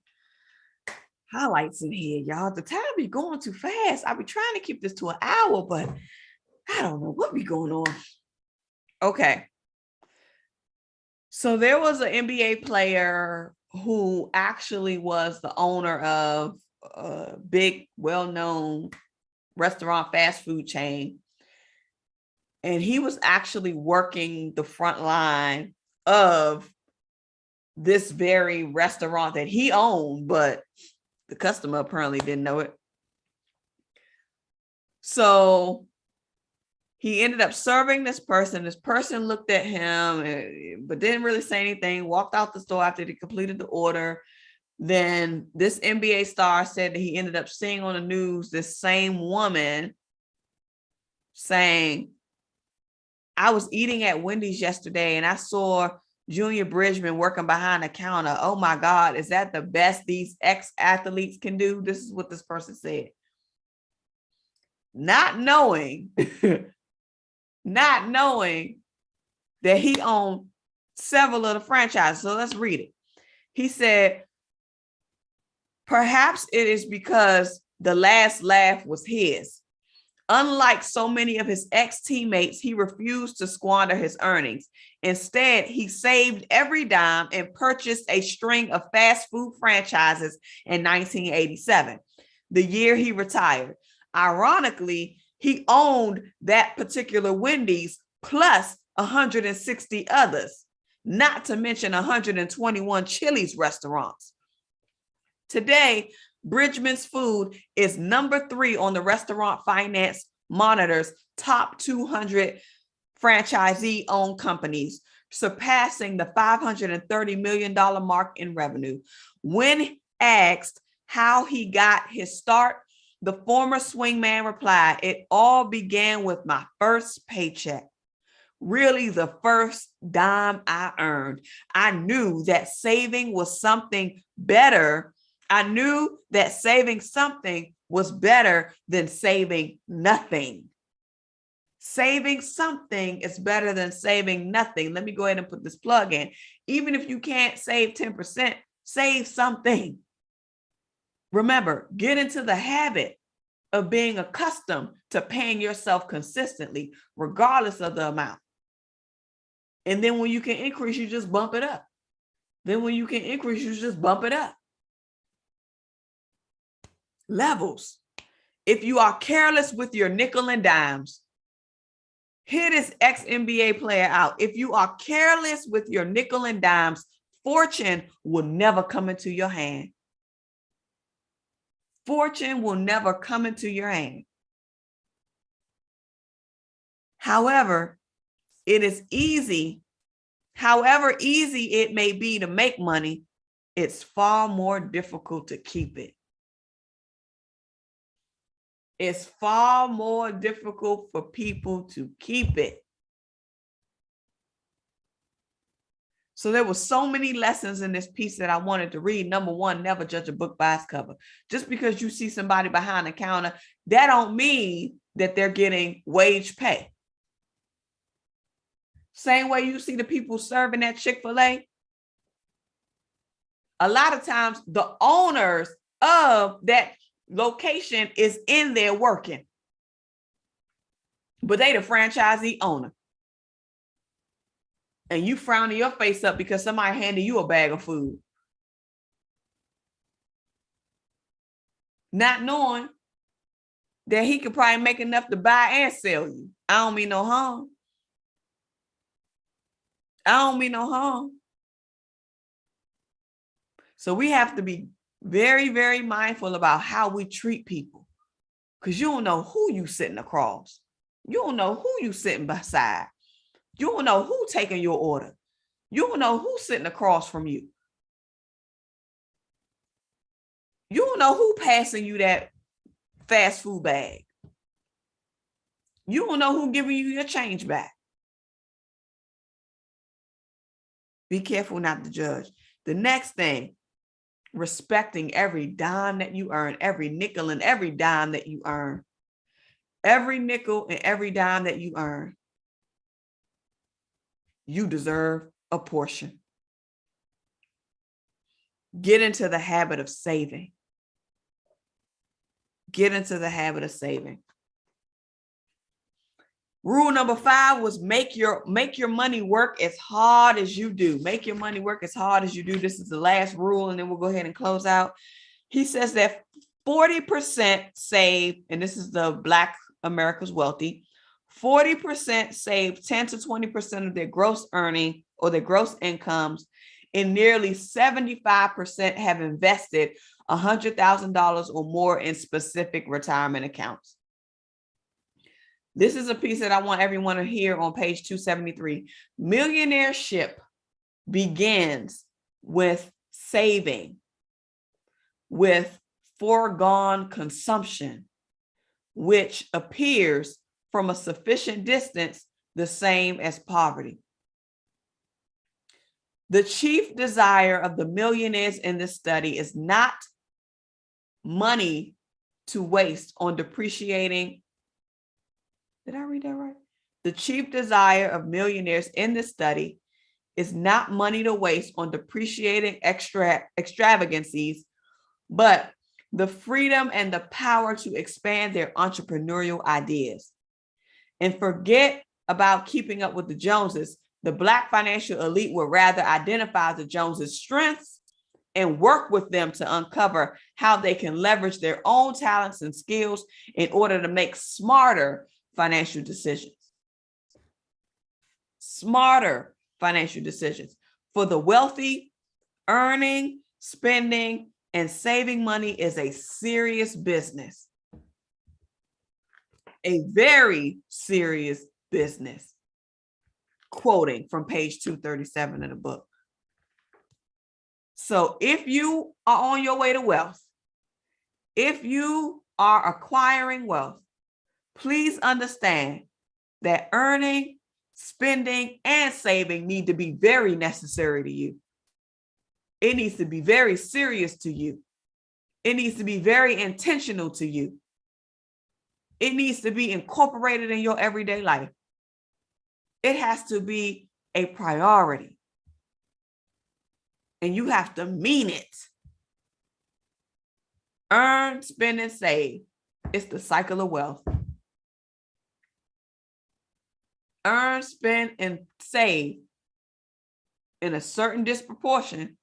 highlights in here, y'all. The time be going too fast. I be trying to keep this to an hour, but I don't know what be going on. Okay. So there was an NBA player who actually was the owner of a big, well-known restaurant fast food chain. And he was actually working the front line of this very restaurant that he owned, but the customer apparently didn't know it. So he ended up serving this person. This person looked at him, but didn't really say anything, walked out the store after he completed the order. Then this NBA star said that he ended up seeing on the news this same woman saying, I was eating at Wendy's yesterday and I saw Junior Bridgman working behind the counter. Oh my God, is that the best these ex-athletes can do? This is what this person said. Not knowing that he owned several of the franchises. So let's read it. He said, perhaps it is because the last laugh was his. Unlike so many of his ex-teammates, he refused to squander his earnings. Instead, he saved every dime and purchased a string of fast food franchises in 1987, the year he retired. Ironically, he owned that particular Wendy's plus 160 others, not to mention 121 Chili's restaurants. Today, Bridgman's Food is number 3 on the Restaurant Finance Monitor's top 200 franchisee-owned companies, surpassing the $530 million mark in revenue. When asked how he got his start, the former swingman replied, "It all began with my first paycheck. Really, the first dime I earned. I knew that saving was something better. I knew that saving something was better than saving nothing. Saving something is better than saving nothing." Let me go ahead and put this plug in. Even if you can't save 10%, save something. Remember, get into the habit of being accustomed to paying yourself consistently, regardless of the amount. And then when you can increase, you just bump it up. Then when you can increase, you just bump it up. Levels. If you are careless with your nickel and dimes, hear this ex-NBA player out. If you are careless with your nickel and dimes, fortune will never come into your hand. Fortune will never come into your hand. However, it is easy. However easy it may be to make money, it's far more difficult to keep it. It's far more difficult for people to keep it. So there were so many lessons in this piece that I wanted to read. Number one, never judge a book by its cover. Just because you see somebody behind the counter, that don't mean that they're getting wage pay. Same way you see the people serving at Chick-fil-A. A lot of times the owners of that location is in there working, but they the franchisee owner. And you frowning your face up because somebody handed you a bag of food, not knowing that he could probably make enough to buy and sell you. I don't mean no harm. I don't mean no harm. So we have to be very, very mindful about how we treat people, because you don't know who you sitting across. You don't know who you sitting beside. You don't know who taking your order. You don't know who's sitting across from you. You don't know who passing you that fast food bag. You don't know who giving you your change back. Be careful not to judge. The next thing, respecting every dime that you earn, every nickel and every dime that you earn. Every nickel and every dime that you earn, you deserve a portion. Get into the habit of saving. Get into the habit of saving. Rule number 5 was make your money work as hard as you do. Make your money work as hard as you do. This is the last rule, and then we'll go ahead and close out. He says that 40% save, and this is the Black America's Wealthy, 40% save 10 to 20% of their gross earning or their gross incomes, and nearly 75% have invested $100,000 or more in specific retirement accounts. This is a piece that I want everyone to hear on page 273. Millionaireship begins with saving, with foregone consumption, which appears from a sufficient distance the same as poverty. The chief desire of the millionaires in this study is not money to waste on depreciating. Did I read that right? The chief desire of millionaires in this study is not money to waste on depreciating extravagancies, but the freedom and the power to expand their entrepreneurial ideas. And forget about keeping up with the Joneses. The Black financial elite would rather identify the Joneses' strengths and work with them to uncover how they can leverage their own talents and skills in order to make smarter financial decisions. Smarter financial decisions. For the wealthy, earning, spending, and saving money is a serious business. A very serious business. Quoting from page 237 of the book. So if you are on your way to wealth, if you are acquiring wealth, please understand that earning, spending, and saving need to be very necessary to you. It needs to be very serious to you. It needs to be very intentional to you. It needs to be incorporated in your everyday life. It has to be a priority. And you have to mean it. Earn, spend, and save. It's the cycle of wealth. Earn, spend, and save in a certain disproportion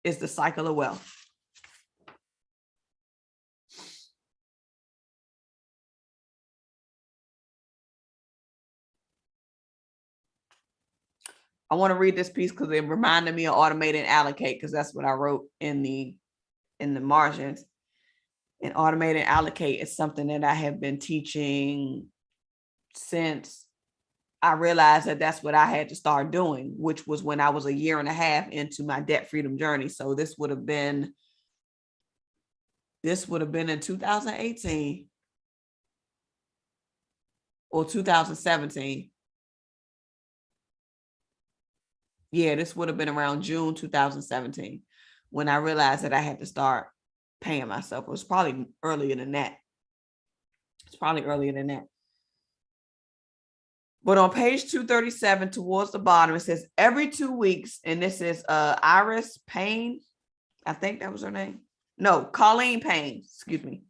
is the cycle of wealth. I want to read this piece because it reminded me of automate and allocate, because that's what I wrote in the margins. And automate and allocate is something that I have been teaching since I realized that that's what I had to start doing, which was when I was a year and a half into my debt freedom journey. So this would have been in 2018 or 2017. Yeah, this would have been around June 2017 when I realized that I had to start paying myself. It was probably earlier than that. But on page 237, towards the bottom, it says every 2 weeks, and this is Iris Payne. I think that was her name. No, Colleen Payne. Excuse me.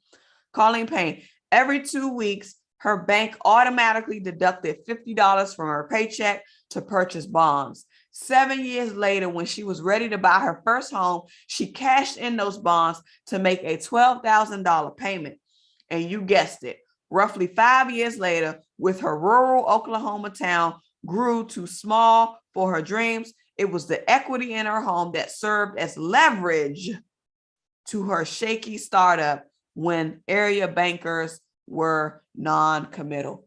Colleen Payne. Every 2 weeks, her bank automatically deducted $50 from her paycheck to purchase bonds. 7 years later, when she was ready to buy her first home, she cashed in those bonds to make a $12,000 payment. And you guessed it, roughly 5 years later, with her rural Oklahoma town grew too small for her dreams, it was the equity in her home that served as leverage to her shaky startup when area bankers were non-committal.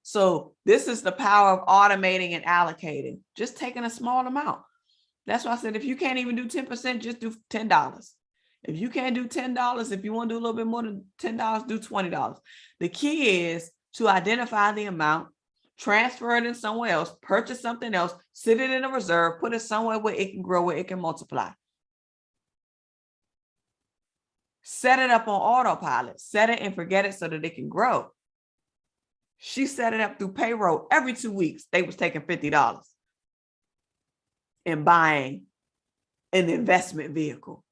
So this is the power of automating and allocating, just taking a small amount. That's why I said, if you can't even do 10%, just do $10. If you can't do $10, if you want to do a little bit more than $10, do $20. The key is to identify the amount, transfer it in somewhere else, purchase something else, sit it in a reserve, put it somewhere where it can grow, where it can multiply. Set it up on autopilot, set it and forget it so that it can grow. She set it up through payroll. Every 2 weeks, they was taking $50 and buying an investment vehicle.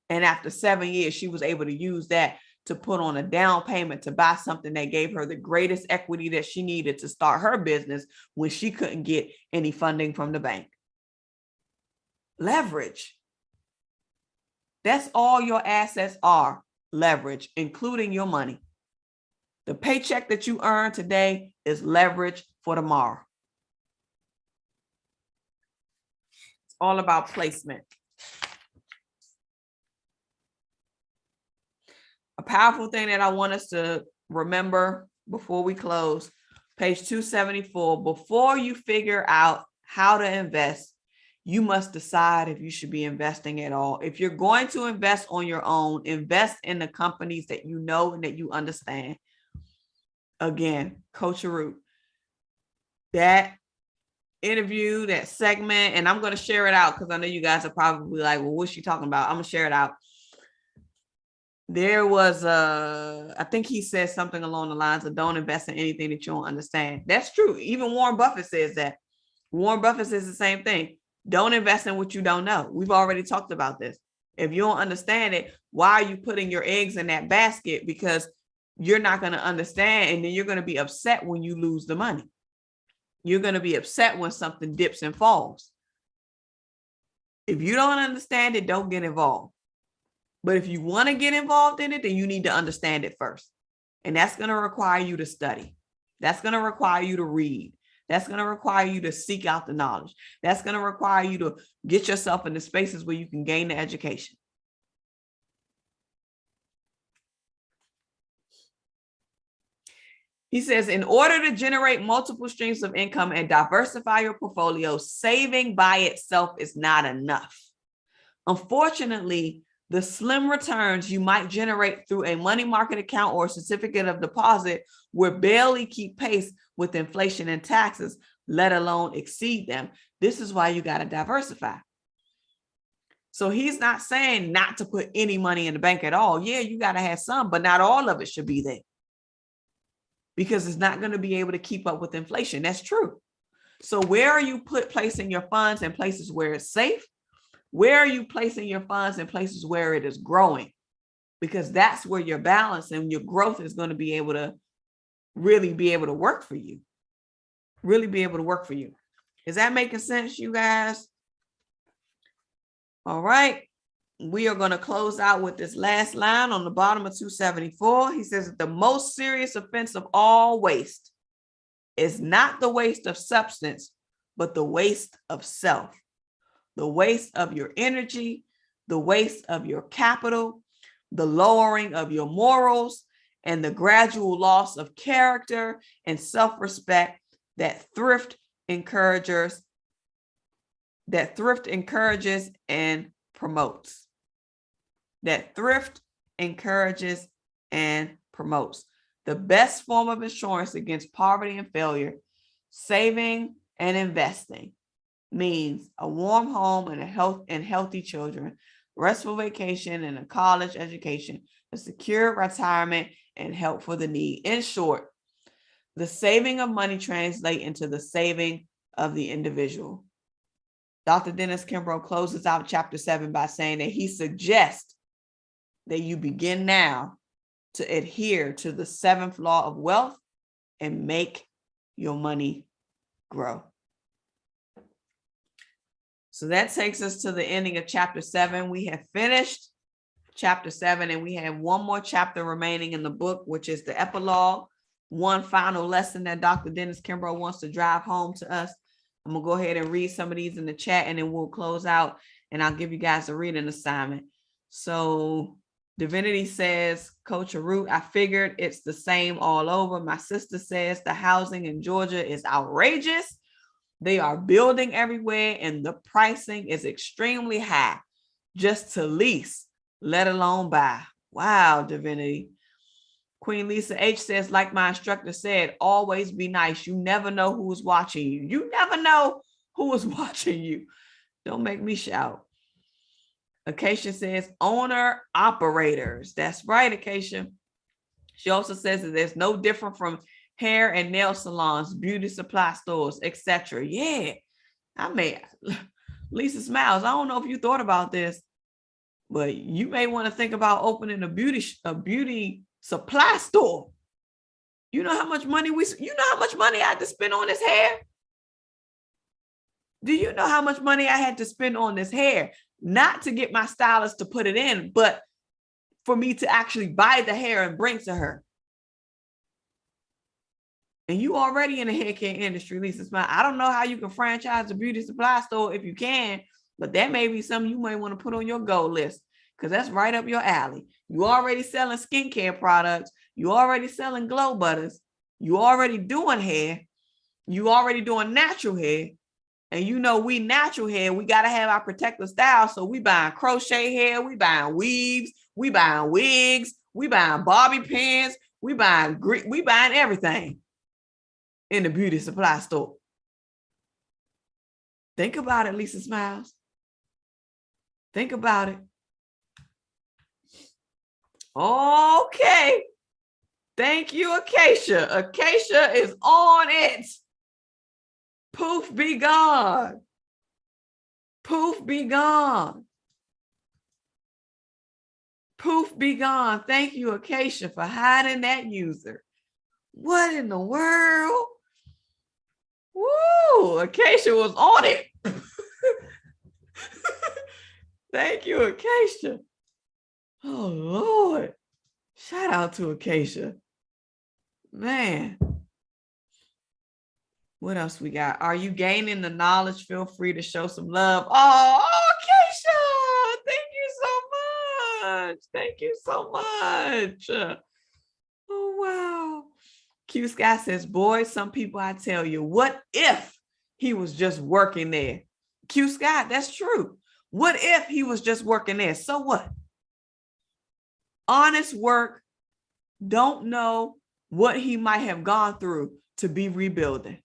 And after 7 years, she was able to use that to put on a down payment to buy something that gave her the greatest equity that she needed to start her business when she couldn't get any funding from the bank. Leverage. That's all your assets are, leverage, including your money. The paycheck that you earn today is leverage for tomorrow. It's all about placement. A powerful thing that I want us to remember before we close, page 274, before you figure out how to invest, you must decide if you should be investing at all. If you're going to invest on your own, invest in the companies that you know and that you understand. Again, Coach Root, that interview, that segment, and I'm going to share it out because I know you guys are probably like, well, what's she talking about? I'm going to share it out. There was I think he said something along the lines of don't invest in anything that you don't understand. That's true. Even Warren Buffett says that. Warren Buffett says the same thing. Don't invest in what you don't know. We've already talked about this. If you don't understand it, why are you putting your eggs in that basket? Because you're not going to understand, and then you're going to be upset when you lose the money. You're going to be upset when something dips and falls. If you don't understand it, don't get involved. But if you want to get involved in it, then you need to understand it first. And that's going to require you to study. That's going to require you to read. That's going to require you to seek out the knowledge. That's going to require you to get yourself into spaces where you can gain the education. He says, in order to generate multiple streams of income and diversify your portfolio, saving by itself is not enough. Unfortunately, the slim returns you might generate through a money market account or certificate of deposit will barely keep pace with inflation and taxes, let alone exceed them. This is why you got to diversify. So he's not saying not to put any money in the bank at all. Yeah, you got to have some, but not all of it should be there, because it's not going to be able to keep up with inflation. That's true. So where are you placing your funds in places where it's safe? Where are you placing your funds in places where it is growing? Because that's where your balance and your growth is going to be able to really be able to work for you. Really be able to work for you. Is that making sense, you guys? All right. We are going to close out with this last line on the bottom of 274. He says that the most serious offense of all waste is not the waste of substance, but the waste of self. The waste of your energy, the waste of your capital, the lowering of your morals, and the gradual loss of character and self-respect that thrift encourages and promotes. That thrift encourages and promotes. The best form of insurance against poverty and failure, saving and investing, means a warm home and healthy children, restful vacation and a college education, a secure retirement and help for the need. In short, the saving of money translates into the saving of the individual. Dr. Dennis Kimbrough closes out chapter 7 by saying that he suggests that you begin now to adhere to the 7th law of wealth and make your money grow. So that takes us to the ending of chapter 7. We have finished chapter 7, and we have one more chapter remaining in the book, which is the epilogue. One final lesson that Dr. Dennis Kimbrough wants to drive home to us. I'm going to go ahead and read some of these in the chat, and then we'll close out, and I'll give you guys a reading assignment. So Divinity says, Coach Root, I figured it's the same all over. My sister says the housing in Georgia is outrageous. They are building everywhere, and the pricing is extremely high just to lease, let alone buy. Wow, Divinity. Queen Lisa H says, like my instructor said, always be nice. You never know who is watching you. You never know who is watching you. Don't make me shout. Acacia says, owner operators. That's right, Acacia. She also says that there's no different from hair and nail salons, beauty supply stores, etc. Yeah. I mean, Lisa Smiles, I don't know if you thought about this, but you may want to think about opening a beauty supply store. You know how much money I had to spend on this hair? Do you know how much money I had to spend on this hair? Not to get my stylist to put it in, but for me to actually buy the hair and bring to her. And you already in the hair care industry, Lisa Smile. I don't know how you can franchise a beauty supply store if you can, but that may be something you might want to put on your goal list, because that's right up your alley. You already selling skincare products. You already selling glow butters. You already doing hair. You already doing natural hair. And you know, we natural hair, we got to have our protective style. So we buying crochet hair, we buying weaves, we buying wigs, we buying bobby pins, we buying everything in the beauty supply store. Think about it, Lisa Smiles. Think about it. Okay. Thank you, Acacia. Acacia is on it. Poof be gone. Poof be gone. Poof be gone. Thank you, Acacia, for hiding that user. What in the world? Woo! Acacia was on it. Thank you, Acacia. Oh, Lord. Shout out to Acacia. Man. What else we got? Are you gaining the knowledge? Feel free to show some love. Oh, Keisha, thank you so much. Thank you so much. Oh, wow. Q Sky says, boy, some people, I tell you, what if he was just working there? Q Sky, that's true. What if he was just working there? So what? Honest work. Don't know what he might have gone through to be rebuilding.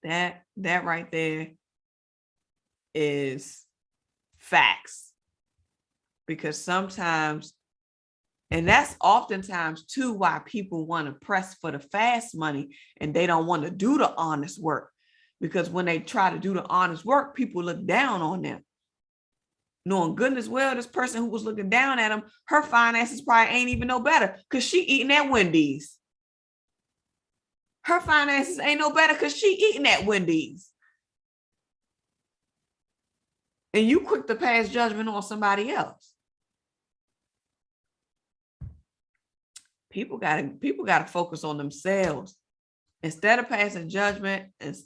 That right there is facts. Because sometimes, and that's oftentimes too why people want to press for the fast money and they don't want to do the honest work. Because when they try to do the honest work, people look down on them. Knowing goodness well, this person who was looking down at them, her finances probably ain't even no better because she eating at Wendy's. Her finances ain't no better because she eating at Wendy's. And you quick to pass judgment on somebody else. People gotta focus on themselves. Instead of passing judgment, because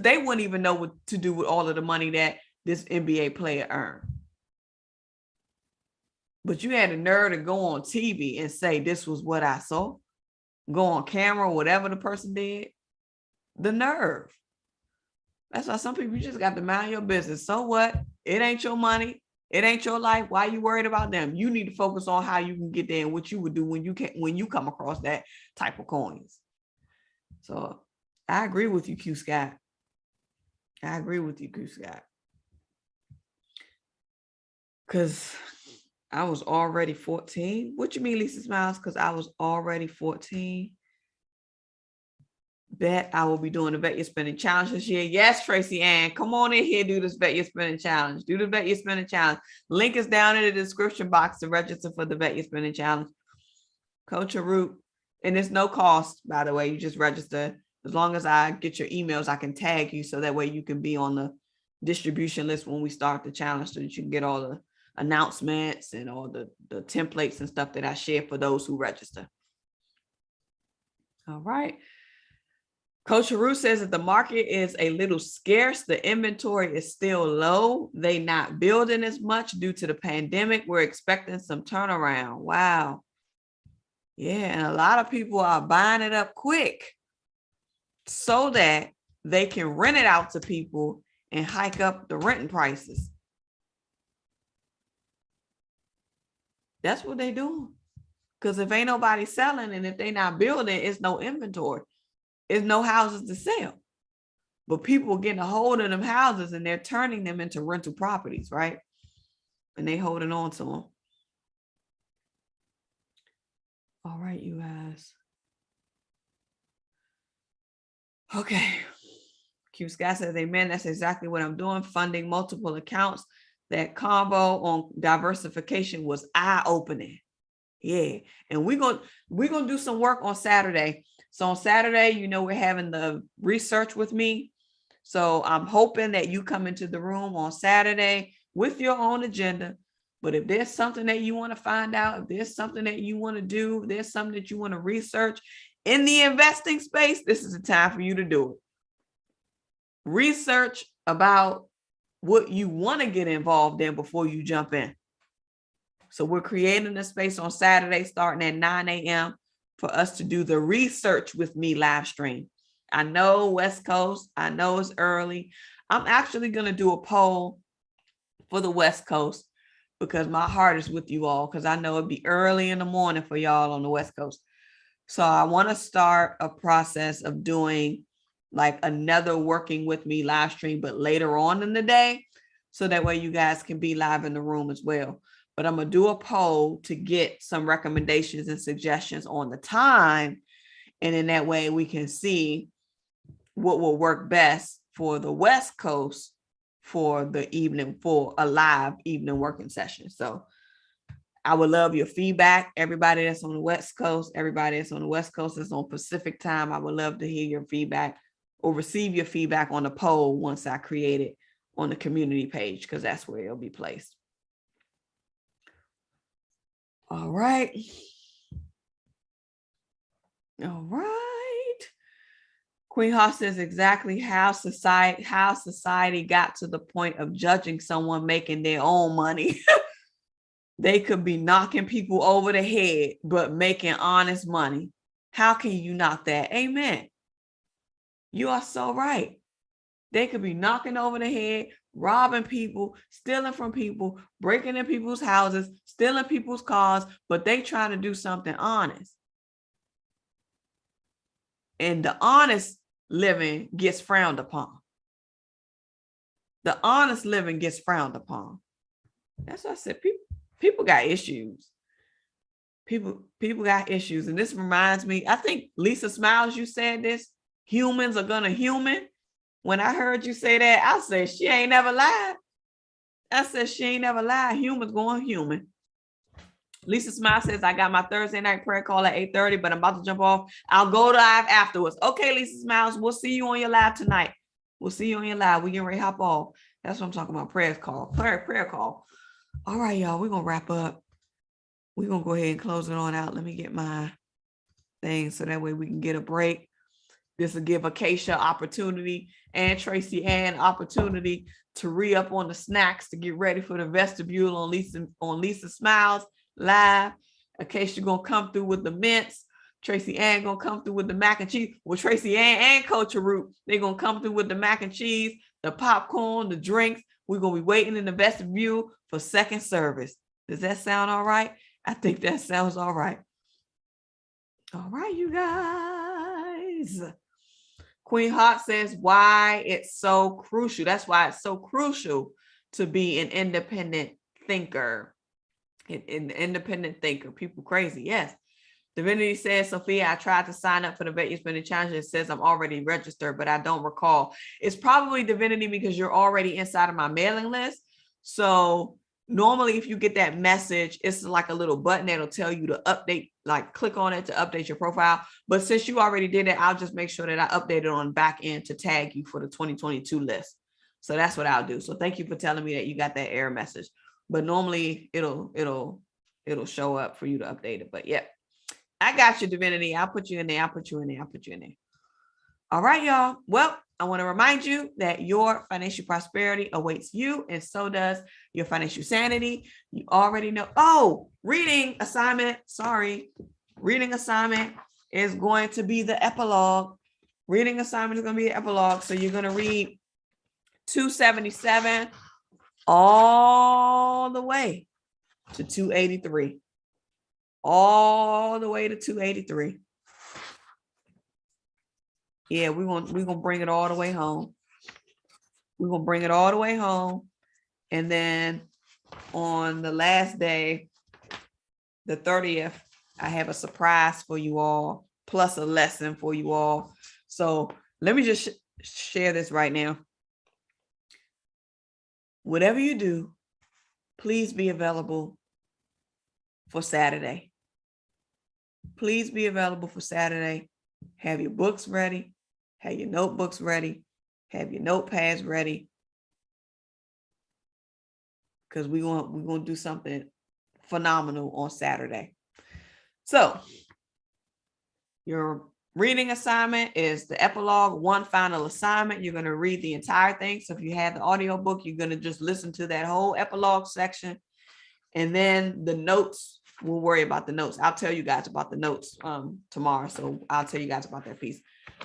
they wouldn't even know what to do with all of the money that this NBA player earned. But you had the nerve to go on TV and say, this was what I saw. Go on camera, whatever the person did. The nerve. That's why some people, you just got to mind your business. So what? It ain't your money. It ain't your life. Why are you worried about them? You need to focus on how you can get there and what you would do when you come across that type of coins. So I agree with you, Q Scott. I agree with you, Q Scott. Because I was already 14. What you mean, Lisa Smiles? Because I was already 14. Bet I will be doing the Bet Your Spending Challenge this year. Yes, Tracy Ann, come on in here, do this Bet Your Spending Challenge. Do the Bet Your Spending Challenge. Link is down in the description box to register for the Bet Your Spending Challenge. Coach Root, and it's no cost, by the way. You just register. As long as I get your emails, I can tag you so that way you can be on the distribution list when we start the challenge so that you can get all the announcements and all the templates and stuff that I share for those who register. All right. Coach Haru says that the market is a little scarce. The inventory is still low. They not building as much due to the pandemic. We're expecting some turnaround. Wow. Yeah, and a lot of people are buying it up quick so that they can rent it out to people and hike up the renting prices. That's what they doing. Because if ain't nobody selling and if they not building, it's no inventory. It's no houses to sell. But people are getting a hold of them houses and they're turning them into rental properties, right? And they holding on to them. All right, you guys. Okay. Q Sky says, amen. That's exactly what I'm doing. Funding multiple accounts. That combo on diversification was eye-opening. Yeah. And we're gonna do some work on Saturday. So on Saturday, you know, we're having the research with me. So I'm hoping that you come into the room on Saturday with your own agenda. But if there's something that you want to find out, if there's something that you want to do, there's something that you want to research in the investing space, this is the time for you to do it. Research about what you want to get involved in before you jump in. So we're creating a space on Saturday starting at 9 a.m. for us to do the research with me live stream. I know West Coast, I know it's early. I'm actually going to do a poll for the West Coast because my heart is with you all, because I know it'd be early in the morning for y'all on the West Coast. So I want to start a process of doing like another working with me live stream, but later on in the day, so that way you guys can be live in the room as well. But I'm going to do a poll to get some recommendations and suggestions on the time. And in that way, we can see what will work best for the West Coast for the evening, for a live evening working session. So I would love your feedback. Everybody that's on the West Coast, everybody that's on the West Coast that's on Pacific time, I would love to hear your feedback or receive your feedback on the poll once I create it on the community page, because that's where it'll be placed. All right. All right. Queen Haw says exactly how society got to the point of judging someone making their own money. They could be knocking people over the head, but making honest money. How can you knock that? Amen. You are so right. They could be knocking over the head, robbing people, stealing from people, breaking in people's houses, stealing people's cars, but they trying to do something honest. And the honest living gets frowned upon. The honest living gets frowned upon. That's what I said. People got issues. People got issues. And this reminds me, I think Lisa Smiles, you said this, humans are gonna human. When I heard you say that, I said, she ain't never lied. I said, she ain't never lied. Humans going human. Lisa Smile says, I got my Thursday night prayer call at 8:30, but I'm about to jump off. I'll go live afterwards. Okay, Lisa Smiles, we'll see you on your live tonight. We'll see you on your live. We getting ready to hop off. That's what I'm talking about, prayer call. All right, y'all, we're going to wrap up. We're going to go ahead and close it on out. Let me get my thing so that way we can get a break. This will give Acacia opportunity and Tracy Ann opportunity to re-up on the snacks to get ready for the vestibule on Lisa Smiles live. Acacia gonna come through with the mints. Tracy Ann gonna come through with the mac and cheese. Well, Tracy Ann and Coach Root, they're gonna come through with the mac and cheese, the popcorn, the drinks. We're gonna be waiting in the vestibule for second service. Does that sound all right? I think that sounds all right. All right, you guys. Queen Hawk says why it's so crucial. That's why it's so crucial to be an independent thinker. An independent thinker. People crazy. Yes. Divinity says, Sophia, I tried to sign up for the Bet Your Spending Challenge. It says I'm already registered, but I don't recall. It's probably Divinity because you're already inside of my mailing list. So normally if you get that message, it's like a little button that'll tell you to update, like click on it to update your profile. But since you already did it, I'll just make sure that I update it on back end to tag you for the 2022 list. So that's what I'll do. So thank you for telling me that you got that error message. But normally it'll show up for you to update it. But yeah, I got you, Divinity. I'll put you in there. I'll put you in there. All right, y'all. Well, I want to remind you that your financial prosperity awaits you, and so does your financial sanity. You already know. Oh, reading assignment. Sorry. Reading assignment is going to be the epilogue. Reading assignment is going to be the epilogue. So you're going to read 277 all the way to 283. All the way to 283. Yeah, we're gonna bring it all the way home. We're gonna bring it all the way home. And then on the last day, the 30th, I have a surprise for you all, plus a lesson for you all. So let me just share this right now. Whatever you do, please be available for Saturday. Please be available for Saturday. Have your books ready. Have your notebooks ready. Have your notepads ready. Because we're going to do something phenomenal on Saturday. So your reading assignment is the epilogue, one final assignment. You're going to read the entire thing. So if you have the audio book, you're going to just listen to that whole epilogue section. And then the notes, we'll worry about the notes. I'll tell you guys about the notes tomorrow. So I'll tell you guys about that piece.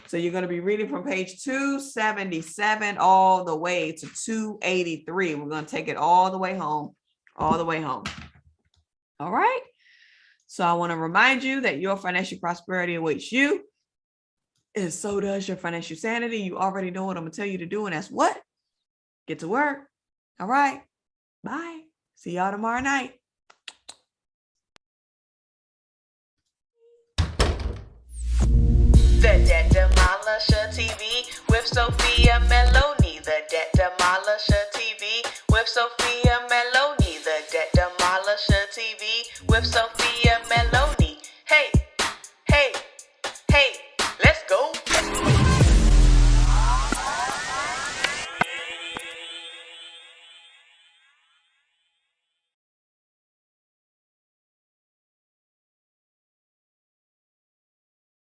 So you're going to be reading from page 277 all the way to 283. We're going to take it all the way home, all the way home. All right. So I want to remind you that your financial prosperity awaits you. And so does your financial sanity. You already know what I'm going to tell you to do. And that's what? Get to work. All right. Bye. See y'all tomorrow night. The Debt Demolisher TV with Sophia Melonē. The Debt Demolisher TV with Sophia Melonē. The Debt Demolisher TV with Sophia